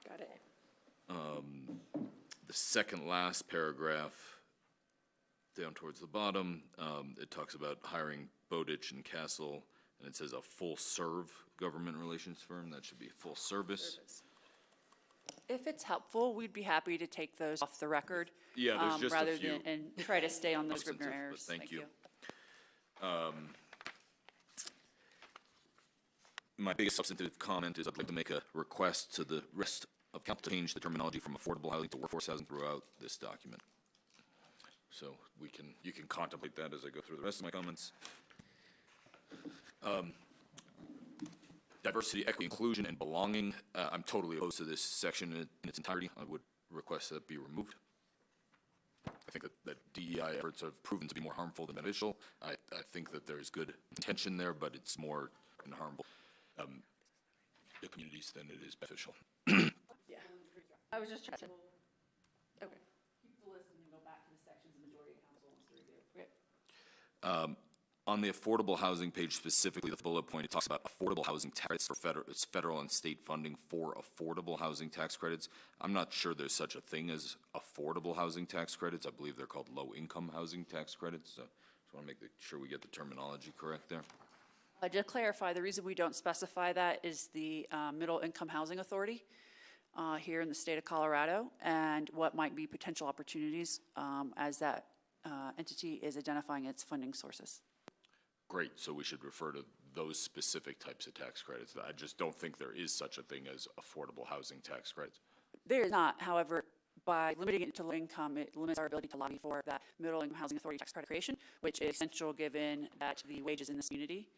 Got it. The second last paragraph, down towards the bottom, it talks about hiring Bowditch and Castle, and it says a full-serve government relations firm. That should be full service. If it's helpful, we'd be happy to take those off the record. Yeah, there's just a rather few than and try to stay on those Scribner substantive, errors. but thank you. My biggest substantive comment is I'd like to make a request to the rest of council to change the terminology from affordable housing to workforce housing throughout this document. So you can contemplate that as I go through the rest of my comments. Diversity, equity, inclusion, and belonging. I'm totally opposed to this section in its entirety. I would request that it be removed. I think that DEI efforts have proven to be more harmful than beneficial. I think that there's good intention there, but it's more harmful to communities than it is beneficial. Yeah. I was just trying to. Okay. Keep the list and then go back to the sections the majority of council wants to review. Okay. On the affordable housing page specifically, the bullet point, it talks about affordable housing tax credits for federal and state funding for affordable housing tax credits. I'm not sure there's such a thing as affordable housing tax credits. I believe they're called low-income housing tax credits. So just want to make sure we get the terminology correct there. To clarify, the reason we don't specify that is the Middle Income Housing Authority here in the state of Colorado, and what might be potential opportunities as that entity is identifying its funding sources. Great, so we should refer to those specific types of tax credits. I just don't think there is such a thing as affordable housing tax credits. There is not, however, by limiting it to low income, it limits our ability to lobby for that Middle Income Housing Authority tax credit creation, which is essential given that the wages in this community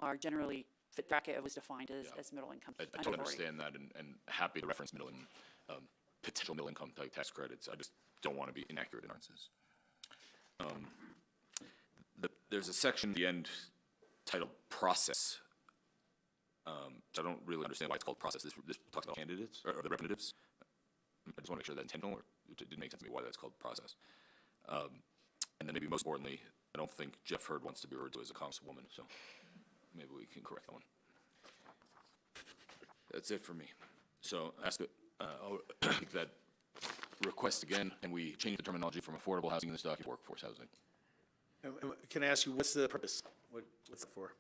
are generally, bracket was defined as middle income. I totally understand that and happy to reference potential middle income type tax credits. I just don't want to be inaccurate in answers. There's a section at the end titled Process. I don't really understand why it's called Process. This talks about candidates or the representatives. I just want to make sure that's intentional, or it didn't make sense to me why that's called Process. And then maybe most importantly, I don't think Jeff Hurd wants to be referred to as a councilwoman, so maybe we can correct that one. That's it for me. So ask I'll make that request again, and we change the terminology from affordable housing in this document to workforce housing. Can I ask you, what's the purpose? What's it for?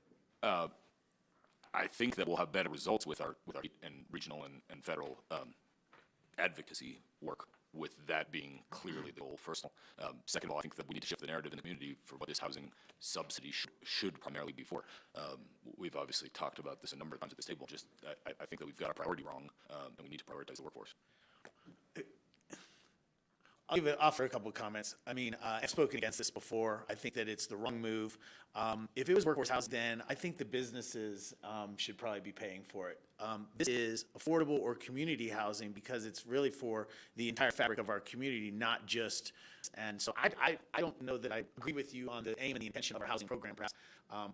I think that we'll have better results with our and regional and federal advocacy work, with that being clearly the goal, first of all. Second of all, I think that we need to shift the narrative in the community for what this housing subsidy should primarily be for. We've obviously talked about this a number of times at this table. Just I think that we've got our priority wrong, and we need to prioritize the workforce. I'll offer a couple of comments. I mean, I've spoken against this before. I think that it's the wrong move. If it was workforce housing, then I think the businesses should probably be paying for it. This is affordable or community housing because it's really for the entire fabric of our community, not just. And so I don't know that I agree with you on the aim and the intention of our housing program, perhaps,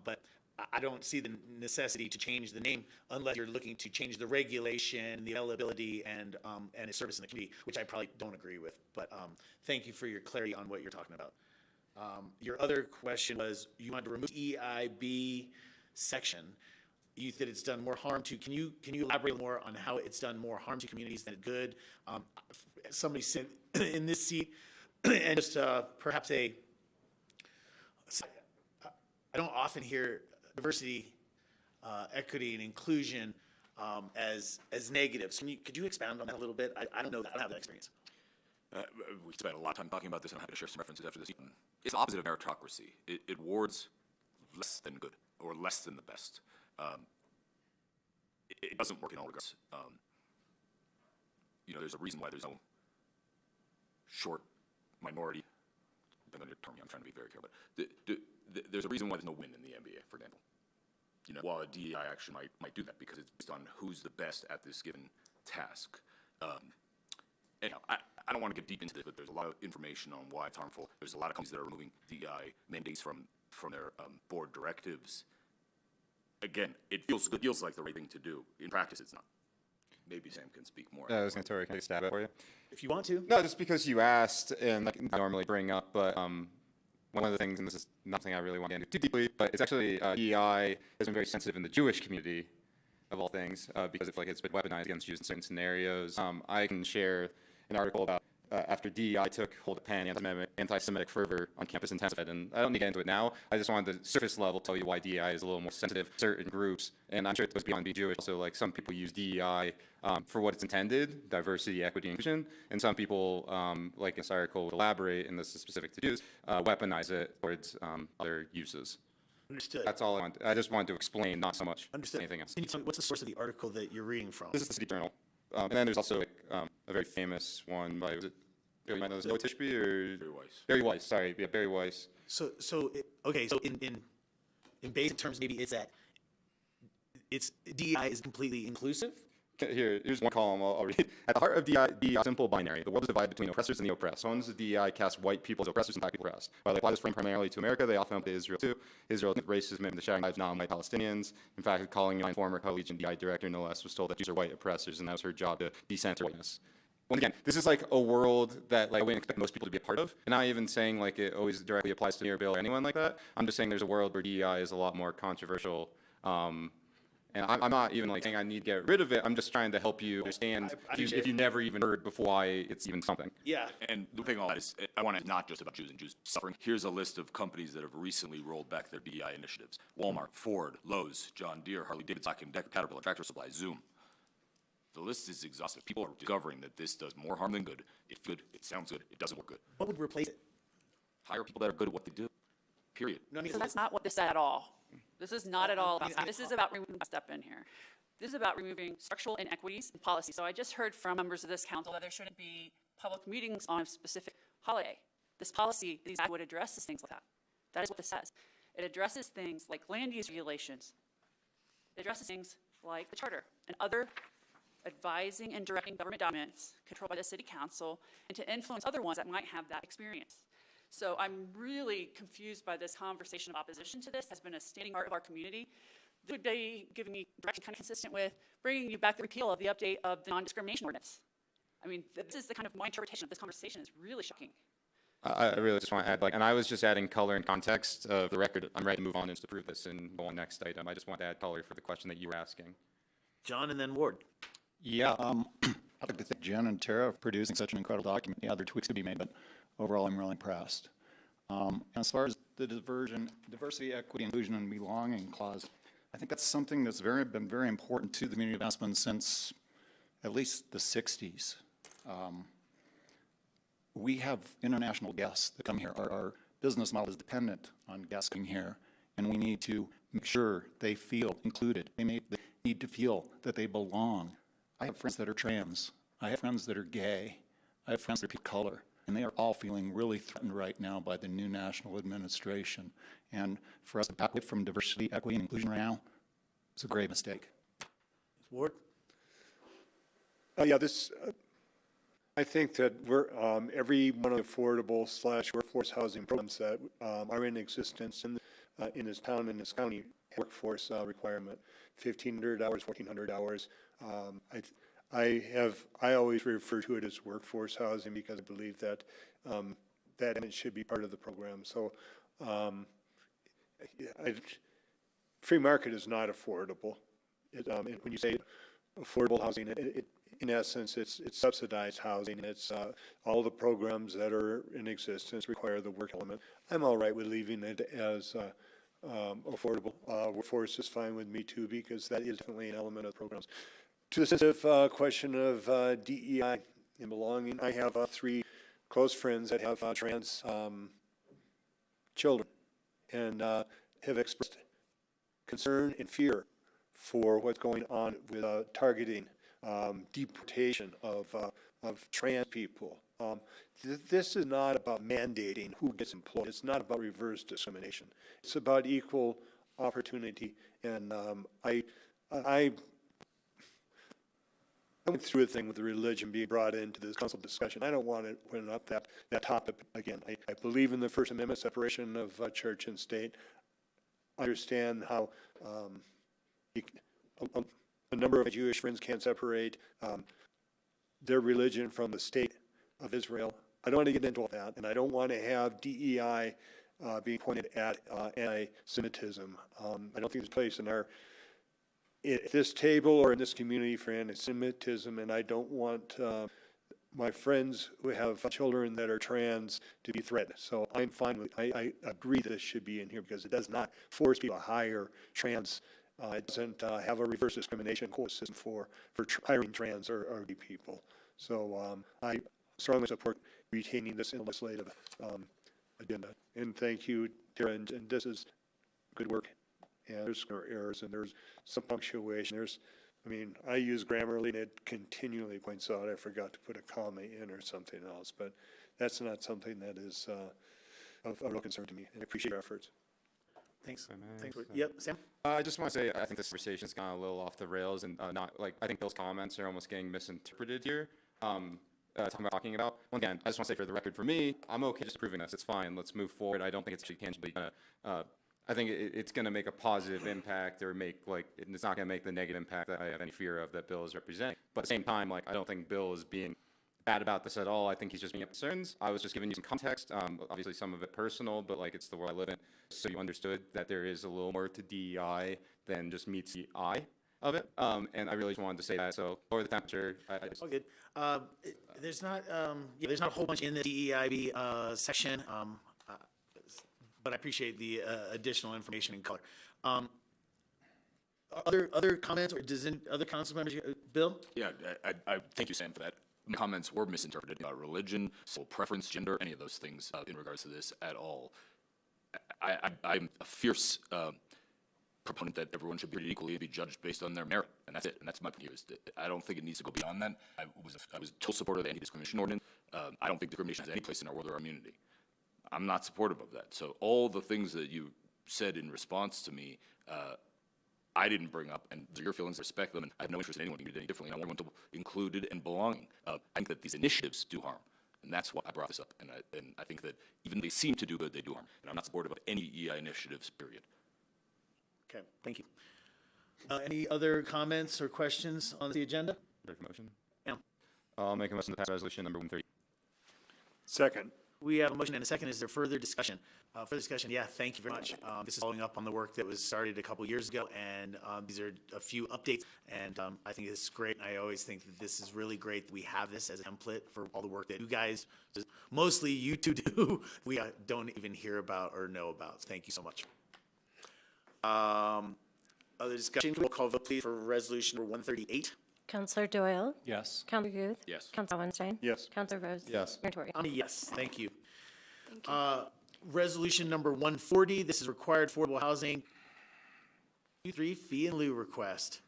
but I don't see the necessity to change the name unless you're looking to change the regulation, the availability, and its service in the community, which I probably don't agree with. But thank you for your clarity on what you're talking about. Your other question was you wanted to remove EIB section. You said it's done more harm to. Can you elaborate more on how it's done more harm to communities than good? Somebody said in this seat, and just perhaps I don't often hear diversity, equity, and inclusion as negatives. Could you expound on that a little bit? I don't know that. I don't have that experience. We spent a lot of time talking about this, and I'm happy to share some references after this. It's the opposite of meritocracy. It awards less than good or less than the best. It doesn't work in all regards. There's a reason why there's no short minority. Depending on your term, I'm trying to be very careful. But there's a reason why there's no win in the NBA, for example. While a DEI action might do that because it's based on who's the best at this given task. anyhow, I don't want to get deep into this, but there's a lot of information on why it's harmful. There's a lot of companies that are removing DEI mandates from their board directives. Again, it feels like the right thing to do. In practice, it's not. Maybe Sam can speak more. I was going to tell you, can I stab it for you? If you want to. No, just because you asked, and like I normally bring up, but one of the things, and this is nothing I really want to get into too deeply, but it's actually DEI has been very sensitive in the Jewish community, of all things, because it's been weaponized against Jews in certain scenarios. I can share an article about after DEI took hold of Penn, anti-Semitic fervor on campus intensified, and I don't need to get into it now. I just wanted to surface level tell you why DEI is a little more sensitive to certain groups, and I'm sure it goes beyond being Jewish. So like some people use DEI for what it's intended, diversity, equity, inclusion, and some people, like this article would elaborate, and this is specific to Jews, weaponize it towards other uses. Understood. That's all I want. I just wanted to explain, not so much Understood. anything else. Can you tell me what's the source of the article that you're reading from? This is the City Journal. And then there's also like, a very famous one by, was it, you might know this, Noah Tishby or? Barry Weiss. Barry Weiss, sorry, yeah, Barry Weiss. Okay, so in basic terms, maybe it's that it's DEI is completely inclusive. Here's one column I'll read. At the heart of DEI, simple binary. The world is divided between oppressors and the oppressed. So once the DEI casts white people as oppressors and black people oppressed. While they apply this frame primarily to America, they often apply to Israel too. Israel racism and the shattering lives of non-white Palestinians. In fact, calling my former collegiate DEI director, no less, was told that Jews are white oppressors, and that was her job to decenter whiteness. Once again, this is like a world that like I wouldn't expect most people to be a part of. And not even saying like it always directly applies to me or Bill or anyone like that. I'm just saying there's a world where DEI is a lot more controversial. And I'm not even like saying I need to get rid of it. I'm just trying to help you understand if you never even heard before why it's even something. Yeah. And the thing on that is, I want to not just about Jews and Jews suffering. Here's a list of companies that have recently rolled back their DEI initiatives. Walmart, Ford, Lowe's, John Deere, Harley-Davidson, Caterpillar, Tractor Supply, Zoom. The list is exhaustive. People are discovering that this does more harm than good. It's good, it sounds good, it doesn't work good. What would replace it? Hire people that are good at what they do, period. No, I mean, So that's not what this is at all. This is not at all about that. This is about removing a step in here. This is about removing structural inequities in policy. So I just heard from members of this council that there shouldn't be public meetings on a specific holiday. This policy would address things like that. That is what this says. It addresses things like land use regulations. It addresses things like the charter and other advising and directing government documents controlled by the city council and to influence other ones that might have that experience. So I'm really confused by this conversation of opposition to this. Has been a standing part of our community. This would be giving me direction kind of consistent with bringing you back the repeal of the update of the non-discrimination ordinance. I mean, this is the kind of my interpretation of this conversation is really shocking. I really just want to add, like, and I was just adding color and context of the record. I'm ready to move on and to prove this and go on next item. I just want to add color for the question that you were asking. John and then Ward. Yeah, I'd like to thank Jen and Tara for producing such an incredible document. Yeah, there are tweaks to be made, but overall, I'm really impressed. And as far as the diversity, equity, inclusion, and belonging clause, I think that's something that's been very important to the community of Aspen since at least the 60s. We have international guests that come here. Our business model is dependent on guests coming here, and we need to make sure they feel included. They need to feel that they belong. I have friends that are trans. I have friends that are gay. I have friends that are people of color, and they are all feeling really threatened right now by the new national administration. And for us to back away from diversity, equity, and inclusion right now, it's a grave mistake. Ward? Yeah, I think that we're, every one of the affordable / workforce housing programs that are in existence in this town and this county workforce requirement, 1,500 hours, 1,400 hours. I always refer to it as workforce housing because I believe that that it should be part of the program. So free market is not affordable. When you say affordable housing, in essence, it's subsidized housing. It's all the programs that are in existence require the work element. I'm all right with leaving it as affordable. Workforce is fine with me too, because that is definitely an element of the programs. To the sensitive question of DEI and belonging, I have 3 close friends that have trans children and have expressed concern and fear for what's going on with targeting, deportation of trans people. This is not about mandating who gets employed. It's not about reverse discrimination. It's about equal opportunity. And I went through a thing with the religion being brought into this council discussion. I don't want to put up that topic again. I believe in the First Amendment separation of church and state. I understand how a number of Jewish friends can't separate their religion from the state of Israel. I don't want to get into all that, and I don't want to have DEI being pointed at anti-Semitism. I don't think there's a place in at this table or in this community for anti-Semitism, and I don't want my friends who have children that are trans to be threatened. So I'm fine with, I agree that this should be in here because it does not force people to hire trans. It doesn't have a reverse discrimination system for hiring trans or gay people. So I strongly support retaining this in the legislative agenda. And thank you, Tara, and this is good work. And there's errors and there's some punctuation. I use Grammarly and it continually points out I forgot to put a comma in or something else, but that's not something that is of real concern to me. And I appreciate your efforts. Thanks. Thanks. Yep, Sam? I just want to say, I think this conversation's gone a little off the rails and I think Bill's comments are almost getting misinterpreted here. Talking about, once again, I just want to say for the record, for me, I'm okay just approving this. It's fine. Let's move forward. I don't think it's actually tangibly going to, I think it's going to make a positive impact or it's not going to make the negative impact that I have any fear of that Bill is representing. But at the same time, I don't think Bill is being bad about this at all. I think he's just being concerns. I was just giving you some context, obviously some of it personal, but it's the world I live in. So you understood that there is a little more to DEI than just meets the eye of it. And I really just wanted to say that. So lower the temperature. All good. There's not a whole bunch in the DEIB section. But I appreciate the additional information and color. Other comments, or does other council members, Bill? Yeah, I thank you, Sam, for that. My comments were misinterpreted about religion, sexual preference, gender, any of those things in regards to this at all. I'm a fierce proponent that everyone should be treated equally and be judged based on their merit, and that's it. And that's my point. I don't think it needs to go beyond that. I was a total supporter of the anti-discrimination ordinance. I don't think discrimination has any place in our world or our immunity. I'm not supportive of that. So all the things that you said in response to me, I didn't bring up, and your feelings, I respect them, and I have no interest in anyone being treated any differently. I want everyone to be included and belonging. I think that these initiatives do harm, and that's why I brought this up. And I think that even they seem to do good, they do harm. And I'm not supportive of any EI initiatives, period. Okay, thank you. Any other comments or questions on the agenda? Ready for motion? Yeah. I'll make a motion to pass resolution number 130. Second. We have a motion and a second. Is there further discussion? Further discussion, yeah, thank you very much. This is following up on the work that was started a couple years ago, and these are a few updates, and I think this is great. I always think that this is really great that we have this as a template for all the work that you guys, mostly you two, do, we don't even hear about or know about. Thank you so much. Other discussion, we'll call vote please for resolution number 138. Counselor Doyle? Yes. Counselor Guth? Yes. Counselor Weinstein? Yes. Counselor Rose? Yes. Mayor Tory? I'm a yes, thank you. Resolution number 140, this is required affordable housing. 3 fee and lieu request.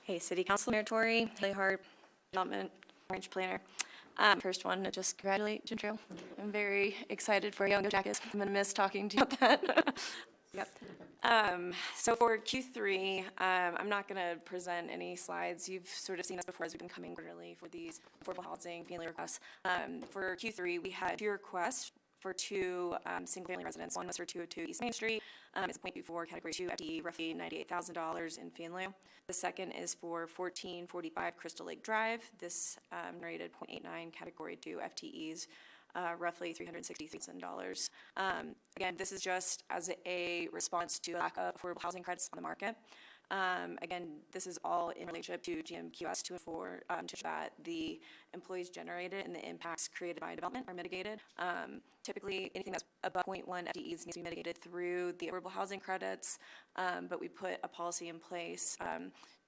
Hey, City Council, Mayor Tory, Haley Hart, Development Range Planner. First one, to just congratulate Jim Trail. I'm very excited for Young Jackets. I'm gonna miss talking to you about that. Yep. So for Q3, I'm not gonna present any slides. You've sort of seen us before as we've been coming quarterly for these affordable housing family requests. For Q3, we had 2 requests for 2 single-family residents. One was for 202 East Main Street. It's 0.24 Category 2 FTE, roughly $98,000 in fee and lieu. The second is for 1445 Crystal Lake Drive. This rated 0.89 Category 2 FTEs, roughly $363,000. Again, this is just as a response to lack of affordable housing credits on the market. Again, this is all in relationship to GMQS 2 and 4 to ensure that the employees generated and the impacts created by development are mitigated. Typically, anything that's above 0.1 FTEs needs to be mitigated through the affordable housing credits, but we put a policy in place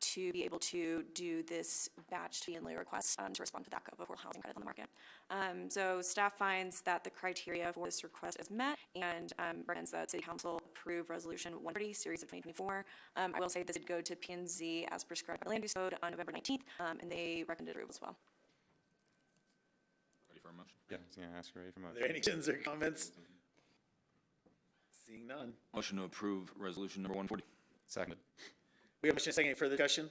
to be able to do this batched fee and lieu request to respond to the lack of affordable housing credit on the market. So staff finds that the criteria for this request is met and recommends that City Council approve Resolution 130, Series of 2024. I will say this did go to P&Z as prescribed by Land Use Code on November 19th, and they recommended approval as well. Ready for a motion? Yeah, I was going to ask ready for Are motion. there any questions or comments? Seeing none. Motion to approve resolution number 140. Seconded. We have a motion and a second. Any further discussion?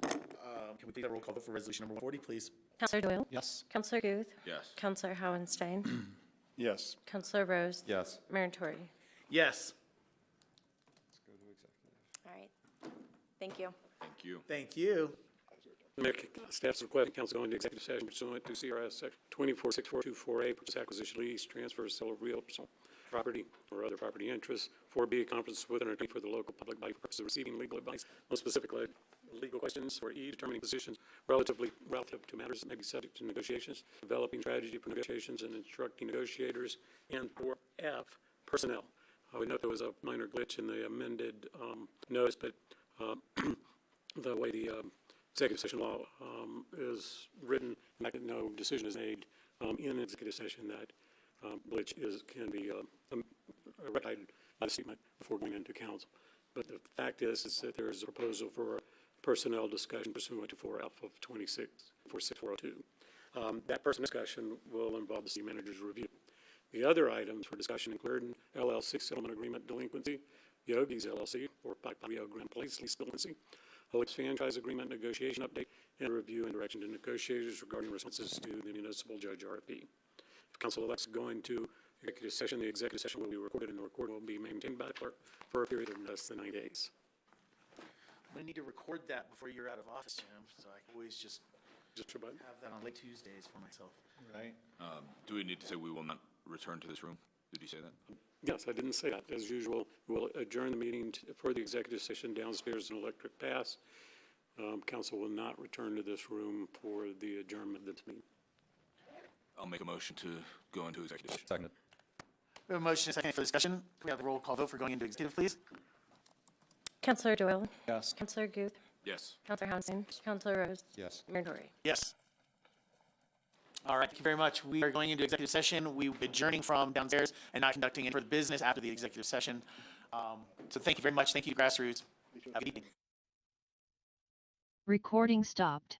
Can we please have a roll call vote for resolution number 140, please? Counselor Doyle? Yes. Counselor Guth? Yes. Counselor Howenstein? Yes. Counselor Rose? Yes. Mayor Tory? Yes. All right. Thank you. Thank you. Thank you. Mayor, staff's requesting council go into executive session pursuant to CRS Section 246424A, purchase, acquisition, lease, transfer, sale of real personal property or other property interests. 4B, a conference with an attorney for the local public body for purposes of receiving legal advice on specific legal questions. For E, determining positions relative to matters that may be subject to negotiations, developing strategy for negotiations and instructing negotiators. And for F, personnel. We note there was a minor glitch in the amended notice, but the way the executive session law is written, no decision is made in executive session that glitch can be rectified by the statement before going into council. But the fact is that there is a proposal for a personnel discussion pursuant to 4F of 46402. That personnel discussion will involve the city manager's review. The other items for discussion include LLC settlement agreement delinquency, Yogi's LLC, or Rio Grande Place lease delinquency, Holic's franchise agreement negotiation update, and review and direction to negotiators regarding responses to the municipal judge RFP. If council elects to go into executive session, the executive session will be recorded, and the recording will be maintained by the clerk for a period of less than 9 days. I'm going to need to record that before you're out of office, Jim, so I can always just about have that on late Tuesdays for myself. Right. Do we need to say we will not return to this room? Did you say that? Yes, I didn't say that. As usual, we'll adjourn the meeting for the executive session downstairs in Electric Pass. Council will not return to this room for the adjournment of this meeting. I'll make a motion to go into executive session. Seconded. We have a motion and a second for discussion. Can we have the roll call vote for going into executive, please? Counselor Doyle? Yes. Counselor Guth? Yes. Counselor Howenstein? Counselor Rose? Yes. Mayor Tory? Yes. All right, thank you very much. We are going into executive session. We will be adjourning from downstairs and not conducting any further business after the executive session. So thank you very much. Thank you, Grassroots. Have a good evening. Recording stopped.